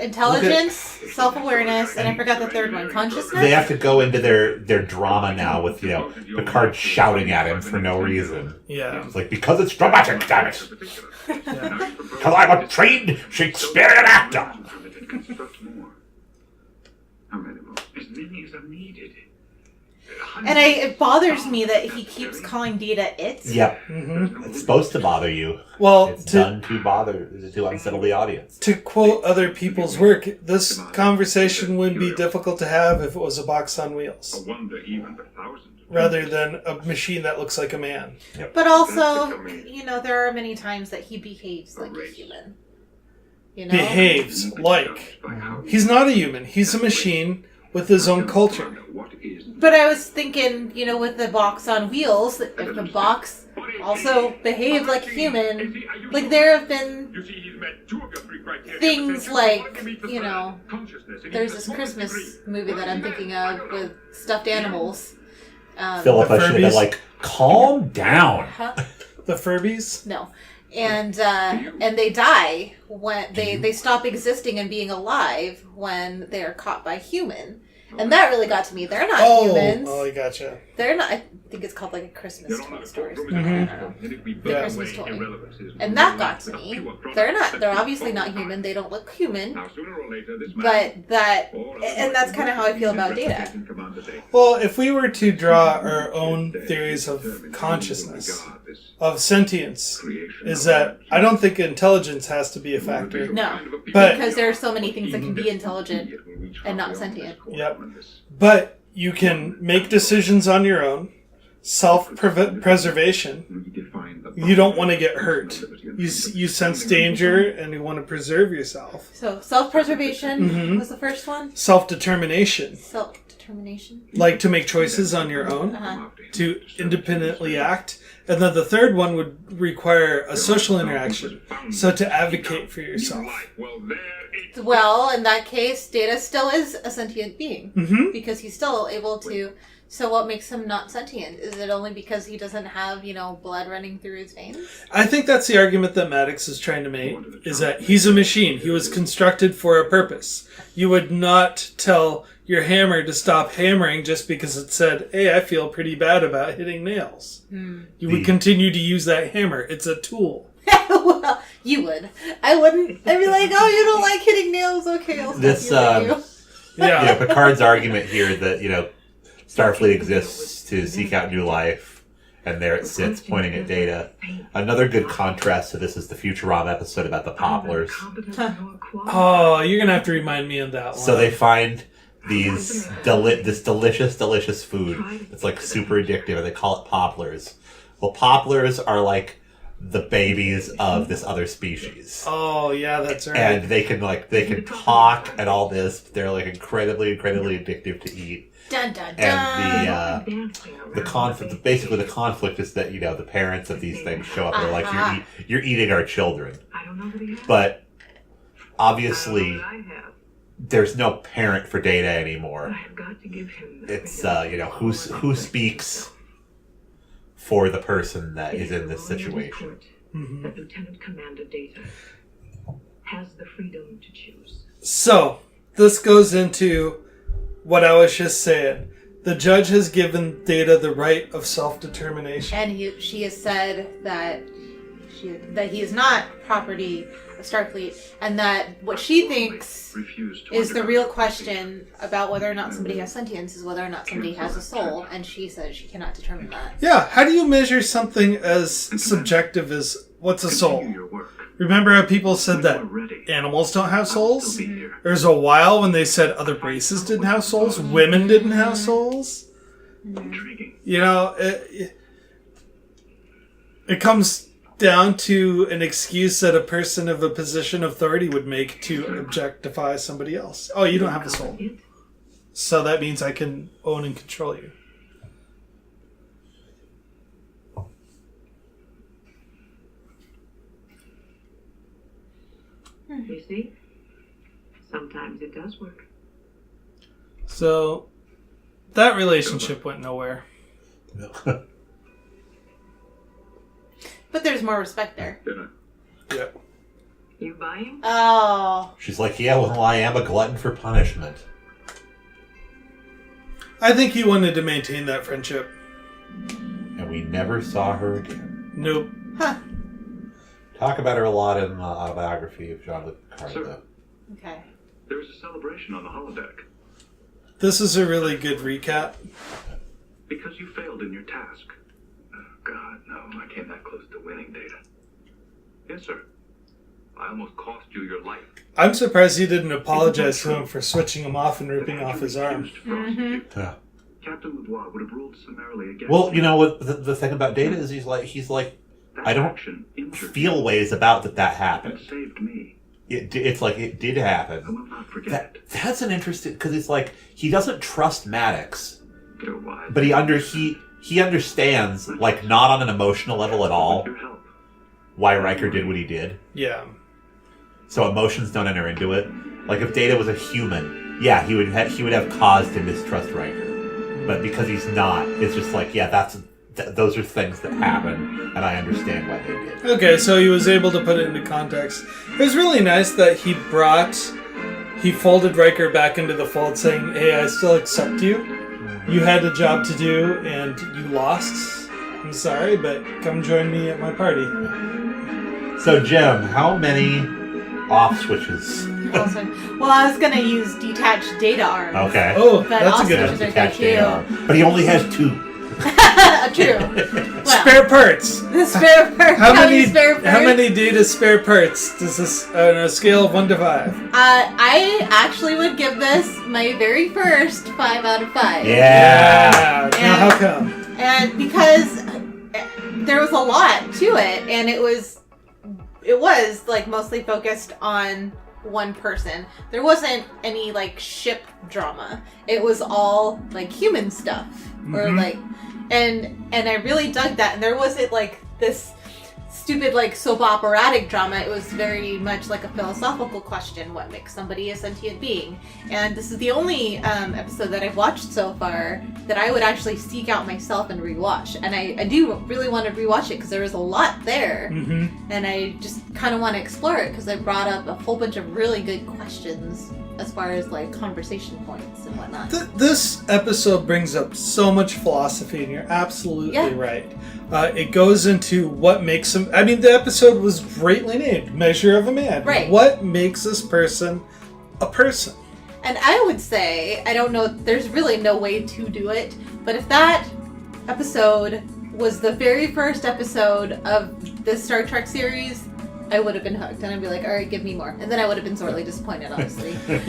Intelligence, self-awareness, and I forgot the third one, consciousness? They have to go into their drama now with, Picard shouting at him for no reason. Yeah. It's like, because it's dramatic, damn it. Yeah. Because I'm a trained Shakespearean actor. As many as are needed. And it bothers me that he keeps calling Data it. Yep. Mm-hmm. It's supposed to bother you. Well, it's done to unsettle the audience. To quote other people's work, this conversation would be difficult to have if it was a box on wheels. A wonder even for thousands. Rather than a machine that looks like a man. Yep. But also, there are many times that he behaves like a human. Behaves like. He's not a human. He's a machine with his own culture. But I was thinking, with the box on wheels, if the box also behaved like a human, like there have been things like, there's this Christmas movie that I'm thinking of with stuffed animals. Philippa should have been calm down. Huh? The Furbies? No. And they die when they stop existing and being alive when they are caught by human. And that really got to me. They're not humans. Oh, I gotcha. They're not. I think it's called like a Christmas toy story. Mm-hmm. The Christmas toy. And that got to me. They're not. They're obviously not human. They don't look human. But that, and that's kind of how I feel about Data. Well, if we were to draw our own theories of consciousness, of sentience, is that I don't think intelligence has to be a factor. No, but because there are so many things that can be intelligent and not sentient. Yep. But you can make decisions on your own. Self-preservation. You don't want to get hurt. You sense danger and you want to preserve yourself. So self-preservation was the first one. Self-determination. Self-determination. Like to make choices on your own. To independently act. And then the third one would require a social interaction. So to advocate for yourself. Well, in that case, Data still is a sentient being. Mm-hmm. Because he's still able to... So what makes him not sentient? Is it only because he doesn't have, blood running through his veins? I think that's the argument that Maddox is trying to make, is that he's a machine. He was constructed for a purpose. You would not tell your hammer to stop hammering just because it said, hey, I feel pretty bad about hitting nails. You would continue to use that hammer. It's a tool. Well, you would. I wouldn't. I'd be like, oh, you don't like hitting nails? Okay, I'll stop using you. Yeah. Picard's argument here that, Starfleet exists to seek out new life, and there it sits pointing at Data. Another good contrast to this is the Futurama episode about the poplars. Oh, you're going to have to remind me of that one. So they find this delicious food that's like super addictive, and they call it poplars. Well, poplars are like the babies of this other species. Oh, yeah, that's right. And they can talk and all this, but they're like incredibly addictive to eat. Dun, dun, dun. And the conflict, basically the conflict is that, the parents of these things show up and they're like, you're eating our children. But obviously, there's no parent for Data anymore. It's, who speaks for the person that is in this situation. That Lieutenant Commander Data has the freedom to choose. So, this goes into what I was just saying. The judge has given Data the right of self-determination. And she has said that he is not property of Starfleet, and that what she thinks is the real question about whether or not somebody has sentience is whether or not somebody has a soul, and she says she cannot determine that. Yeah, how do you measure something as subjective as what's a soul? Remember how people said that animals don't have souls? There's a while when they said other races didn't have souls, women didn't have souls. It comes down to an excuse that a person of a position of authority would make to objectify somebody else. Oh, you don't have a soul. So that means I can own and control you. You see? Sometimes it does work. So, that relationship went nowhere. But there's more respect there. Yeah. You buying? Oh. She's like, yeah, well, I am a glutton for punishment. I think he wanted to maintain that friendship. And we never saw her again. Nope. Huh. Talk about her a lot in the autobiography of Jean-Luc Picard, though. Okay. There was a celebration on the holodeck. This is a really good recap. Because you failed in your task. Oh, God, no. I came that close to winning, Data. Yes, sir. I almost cost you your life. I'm surprised he didn't apologize to him for switching him off and ripping off his arm. Yeah. Captain Lavoie would have ruled summarily against Well, what the thing about Data is he's like I don't feel ways about that happened. It saved me. It's like it did happen. I will not forget. That's an interesting, because it's like he doesn't trust Maddox, You're wise. but he understands, like, not on an emotional level at all, With your help. why Riker did what he did. Yeah. So emotions don't enter into it. Like if Data was a human, yeah, he would have cause to mistrust Riker, but because he's not, it's just like, yeah, those are things that happen, and I understand why they did. Okay, so he was able to put it into context. It was really nice that he brought he folded Riker back into the fold, saying, "Hey, I still accept you. You had a job to do, and you lost. I'm sorry, but come join me at my party." So, Jem, how many off switches? Well, I was gonna use detached data arms. Okay. Oh, But that's a off good one. switches are Detached good data too. arm. But he only has 2. True. Well, Spare parts. the spare parts. How many spare parts? How many data spare parts does this on a scale of 1 to 5? I actually would give this my very first 5 out of 5. Yeah. Now how come? And because there was a lot to it, and it was like mostly focused on one person. There wasn't any like ship drama. It was all like human stuff, or like, and I really dug that. And there wasn't like this stupid like soap operatic drama. It was very much like a philosophical question: what makes somebody a sentient being? And this is the only episode that I've watched so far that I would actually seek out myself and rewatch. And I do really want to rewatch it because there was a lot there, and I just kind of want to explore it because I brought up a whole bunch of really good questions as far as like conversation points and whatnot. This episode brings up so much philosophy, and you're absolutely right. It goes into what makes him. I mean, the episode was greatly named "Measure of a Man." Right. What makes this person a person? And I would say, I don't know, there's really no way to do it, but if that episode was the very first episode of the Star Trek series, I would have been hooked, and I'd be like, all right, give me more. And then I would have been sorely disappointed, honestly. But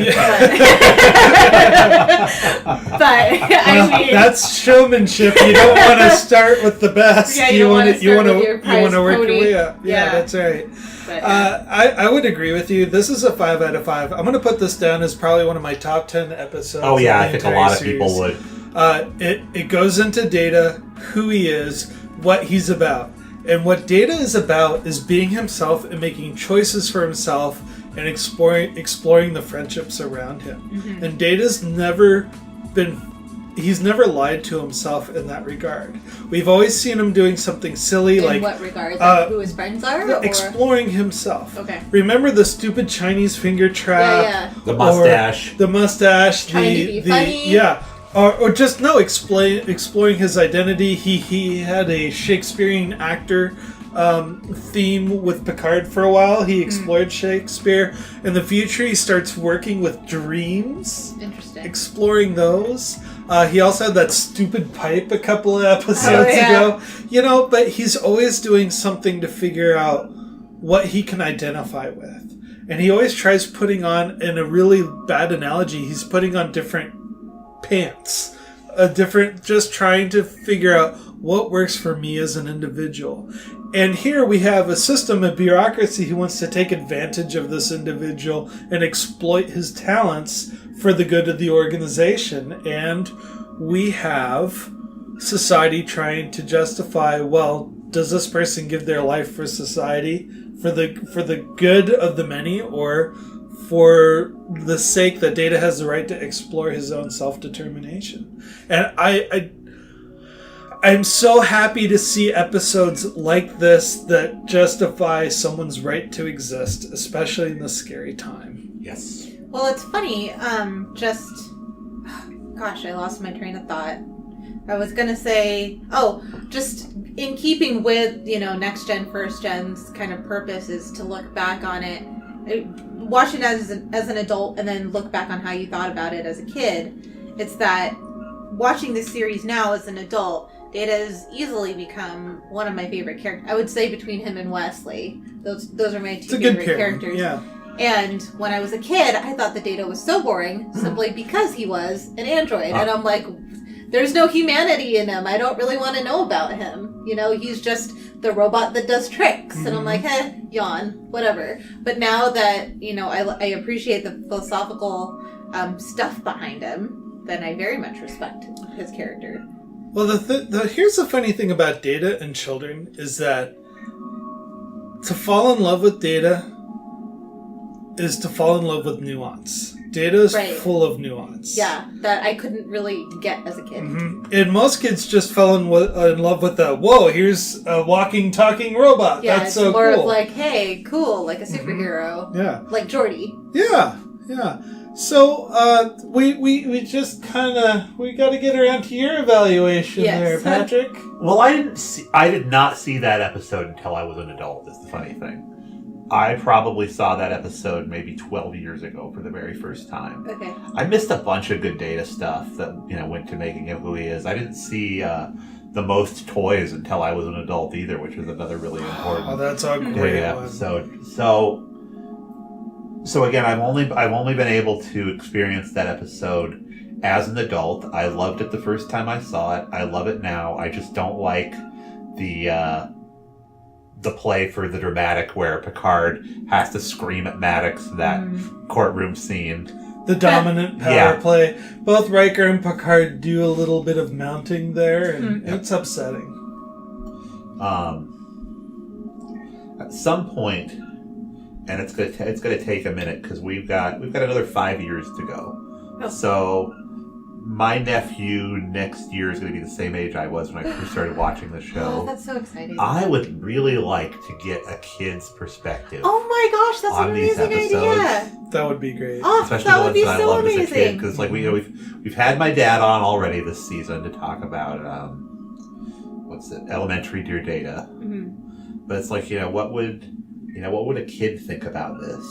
I mean, That's showmanship. You don't want to start with the best. Yeah, you want to work your way up. Yeah, that's right. But, I would agree with you. This is a 5 out of 5. I'm going to put this down as probably one of my top 10 episodes. Oh yeah, of I the think a entire lot of series. people would. It goes into Data, who he is, what he's about. And what Data is about is being himself and making choices for himself and exploring the friendships around him. And Data's never he's never lied to himself in that regard. We've always seen him doing something silly, in like what regards? Like who his friends are? Or? exploring himself. Okay. Remember the stupid Chinese finger trap? Yeah. The mustache. The mustache. Trying to be funny. Yeah. Or just exploring his identity. He had a Shakespearean actor theme with Picard for a while. He explored Shakespeare. In the future, he starts working with dreams. Interesting. Exploring those. He also had that stupid pipe a couple of episodes ago. But he's always doing something to figure out what he can identify with. And he always tries putting on, in a really bad analogy, he's putting on different pants. Just trying to figure out what works for me as an individual. And here we have a system, a bureaucracy who wants to take advantage of this individual and exploit his talents for the good of the organization. And we have society trying to justify, well, does this person give their life for society, for the good of the many, or for the sake that Data has the right to explore his own self-determination? And I'm so happy to see episodes like this that justify someone's right to exist, especially in this scary time. Yes. Well, it's funny. Gosh, I lost my train of thought. I was gonna say, just in keeping with next gen, first gen's kind of purpose is to look back on it, watch it as an adult, and then look back on how you thought about it as a kid. It's that watching this series now as an adult, Data has easily become one of my favorite characters. I would say between him and Wesley, those are my two favorite characters. Yeah. And when I was a kid, I thought the Data was so boring simply because he was an android. And I'm like, there's no humanity in him. I don't really want to know about him. He's just the robot that does tricks. And I'm like, yawn, whatever. But now that, I appreciate the philosophical stuff behind him, then I very much respect his character. Well, here's the funny thing about Data and children is that to fall in love with Data is to fall in love with nuance. Data is full of nuance. Yeah, that I couldn't really get as a kid. And most kids just fell in love with whoa, here's a walking, talking robot. Yeah, That's it's so more cool. of like, hey, cool, like a superhero. Yeah. Like Geordi. Yeah. Yeah. So we just kind of we got to get around to your evaluation there, Patrick. Well, I did not see that episode until I was an adult. Is the funny thing. I probably saw that episode maybe 12 years ago for the very first time. Okay. I missed a bunch of good Data stuff that went to making him who he is. I didn't see the most toys until I was an adult either, which was another really important. Oh, that's a great episode. So again, I've only been able to experience that episode as an adult. I loved it the first time I saw it. I love it now. I just don't like the play for the dramatic where Picard has to scream at Maddox that courtroom scene. The dominant power play. Both Riker and Picard do a little bit of mounting there, and it's upsetting. At some point, and it's gonna take a minute because we've got another 5 years to go. Oh. So my nephew next year is going to be the same age I was when I first started watching the show. Oh, that's so exciting. I would really like to get a kid's perspective. Oh my gosh, that's an amazing idea. That would be great. Oh, especially that the would ones be that I so loved amazing. as a kid. Because we've had my dad on already this season to talk about Elementary Dear Data. Mm-hmm. But it's like, what would a kid think about this?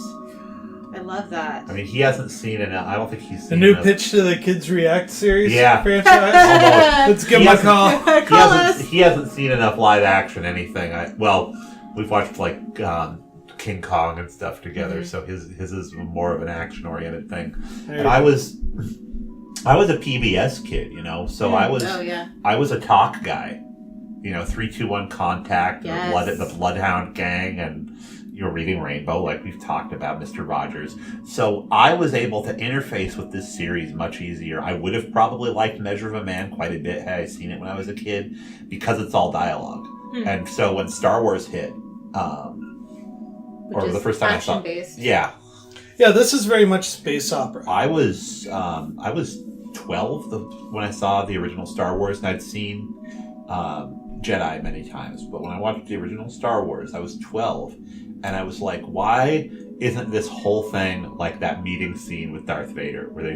I love that. I mean, he hasn't seen it. I don't think he's seen a new pitch to the Kids React series franchise. Let's give him a call. He hasn't seen enough live action anything. We've watched King Kong and stuff together, so his is more of an action oriented thing. And I was a PBS kid, so I was a talk guy. 3-2-1 Contact, the Bloodhound Gang, and Reading Rainbow, like we've talked about, Mr. Rogers. So I was able to interface with this series much easier. I would have probably liked Measure of a Man quite a bit had I seen it when I was a kid, because it's all dialogue. And so when Star Wars hit, or the first time I saw it, yeah, this is very much space opera. I was 12 when I saw the original Star Wars, and I'd seen Jedi many times, but when I watched the original Star Wars, I was 12. And I was like, why isn't this whole thing like that meeting scene with Darth Vader, where they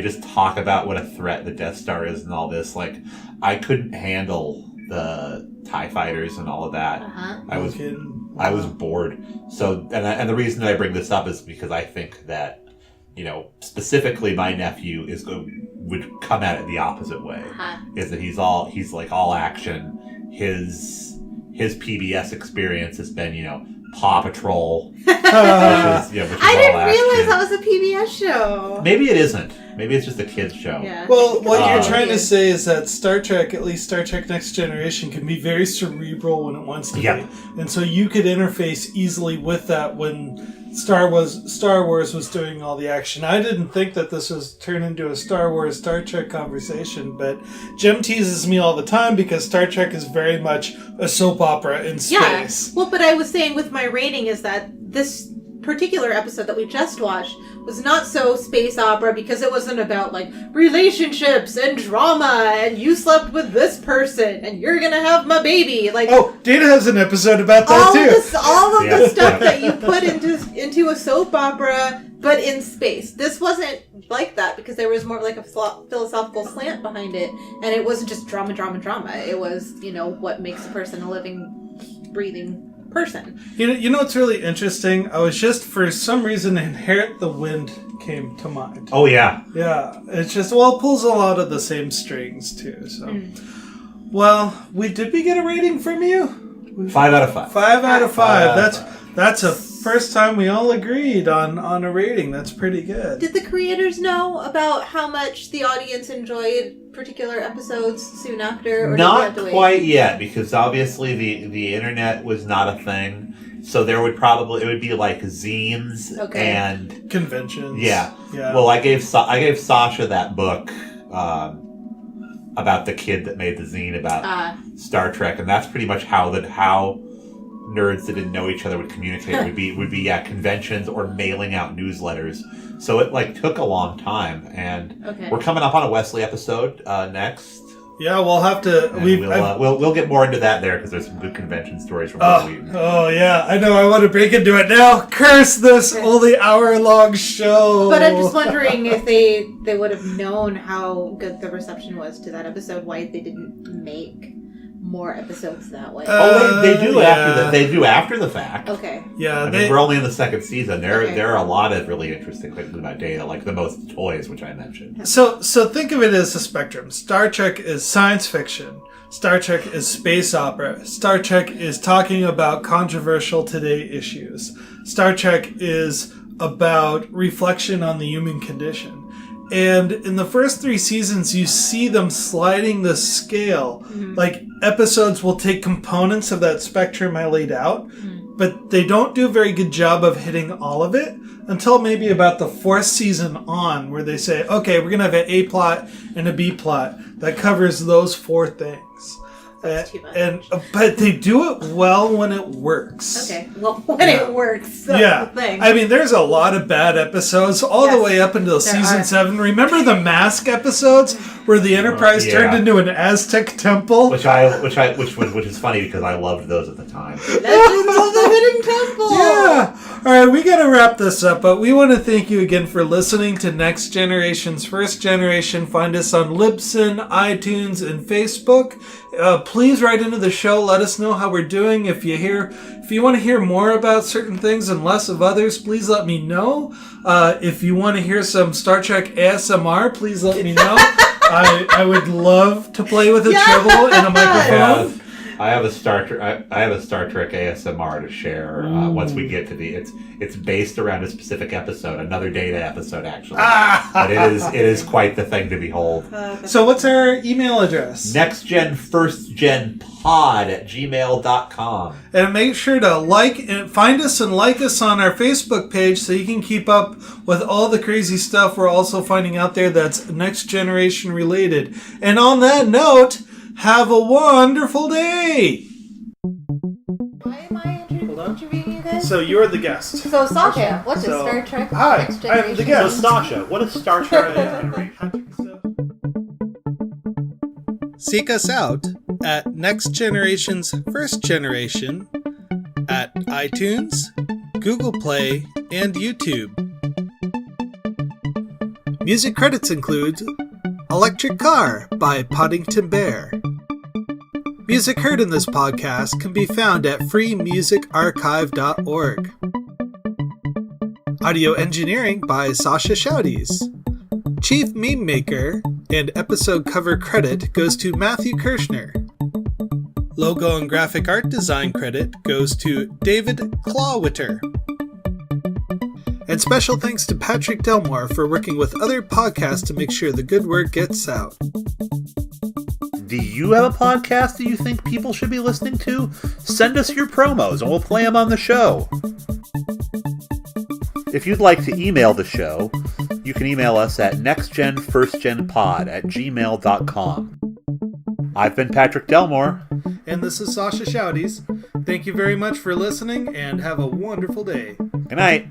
just talk about what a threat the Death Star is and all this? Like, I couldn't handle the TIE fighters and all of that. I was bored. So, and the reason that I bring this up is because I think that specifically my nephew would come at it the opposite way. Is that he's all action. His PBS experience has been Paw Patrol. which is I didn't realize that was a PBS show. Maybe it isn't. Maybe it's just a kid's show. Yeah. Well, what you're trying to say is that Star Trek, at least Star Trek Next Generation, can be very cerebral when it wants to be. And so you could interface easily with that when Star Wars was doing all the action. I didn't think that this was turned into a Star Wars Star Trek conversation, but Jem teases me all the time because Star Trek is very much a soap opera in space. Well, but I was saying with my rating is that this particular episode that we just watched was not so space opera because it wasn't about relationships and drama and you slept with this person and you're gonna have my baby. Data has an episode about that too. All of the stuff that you put into a soap opera, but in space. This wasn't like that because there was more a philosophical slant behind it, and it wasn't just drama. It was what makes a person a living, breathing person. You know what's really interesting? I was just, for some reason, Inherit the Wind came to mind. Oh, yeah. Yeah. It's just, it pulls a lot of the same strings, too. So, Well, did we get a rating from you? 5 out of 5. 5 out of 5. That's a first time we all agreed on a rating. That's pretty good. Did the creators know about how much the audience enjoyed particular episodes soon after? Or not quite yet, because obviously the internet was not a thing. So it would be like zines and conventions. Yeah. Well, I gave Sasha that book about the kid that made the zine about Star Trek, and that's pretty much how nerds that didn't know each other would communicate. would be conventions or mailing out newsletters. So it took a long time, and we're coming up on a Wesley episode next Yeah, we'll have to. We'll get more into that there because there's some good convention stories from Will Wheaton. Oh yeah, I know. I want to break into it now. Curse this only hour-long show. But I'm just wondering if they would have known how good the reception was to that episode, why they didn't make more episodes that way. They do after the fact. Okay. Yeah, I mean, we're only in the second season. There are a lot of really interesting things about Data, like the most toys, which I mentioned. So think of it as a spectrum. Star Trek is science fiction. Star Trek is space opera. Star Trek is talking about controversial today issues. Star Trek is about reflection on the human condition. And in the first 3 seasons, you see them sliding the scale. Mm-hmm. Like, episodes will take components of that spectrum I laid out, but they don't do a very good job of hitting all of it until maybe about the 4th season on, where they say, okay, we're going to have an A plot and a B plot that covers those 4 things. That's too much. But they do it well when it works. Okay, well, when it works, that's the thing. I mean, there's a lot of bad episodes all the way up until season 7. Remember the Mask episodes where the Enterprise turned into an Aztec temple? Which is funny because I loved those at the time. Legends of the Hidden Temple. Yeah. All right, we got to wrap this up, but we want to thank you again for listening to Next Generation's First Generation. Find us on Libsyn, iTunes, and Facebook. Please write into the show. Let us know how we're doing. If you want to hear more about certain things and less of others, please let me know. If you want to hear some Star Trek ASMR, please let me know. I would love to play with a treble and a microphone. I have a Star Trek ASMR to share once we get to it's based around a specific episode, another Data episode actually. But it is quite the thing to behold. So what's our email address? nextgenfirstgenpod@gmail.com. And make sure to find us and like us on our Facebook page so you can keep up with all the crazy stuff we're also finding out there that's Next Generation related. And on that note, have a wonderful day! Why am I interviewing you guys? So you're the guest. So Sasha, what's a Star Trek Hi, Next Generation? I'm the guest. So Sasha, what is Star Trek Next Generation? Seek us out at Next Generation's First Generation at iTunes, Google Play, and YouTube. Music credits include Electric Car by Poddington Bear. Music heard in this podcast can be found at freemusicarchive.org. Audio engineering by Sascha Schaudies. Chief Meme Maker and episode cover credit goes to Matthew Kirschner. Logo and graphic art design credit goes to David Clawwitter. And special thanks to Patrick Delmore for working with other podcasts to make sure the good word gets out. Do you have a podcast that you think people should be listening to? Send us your promos and we'll play them on the show. If you'd like to email the show, you can email us at nextgenfirstgenpod@gmail.com. I've been Patrick Delmore. And this is Sascha Schaudies. Thank you very much for listening and have a wonderful day. Good night.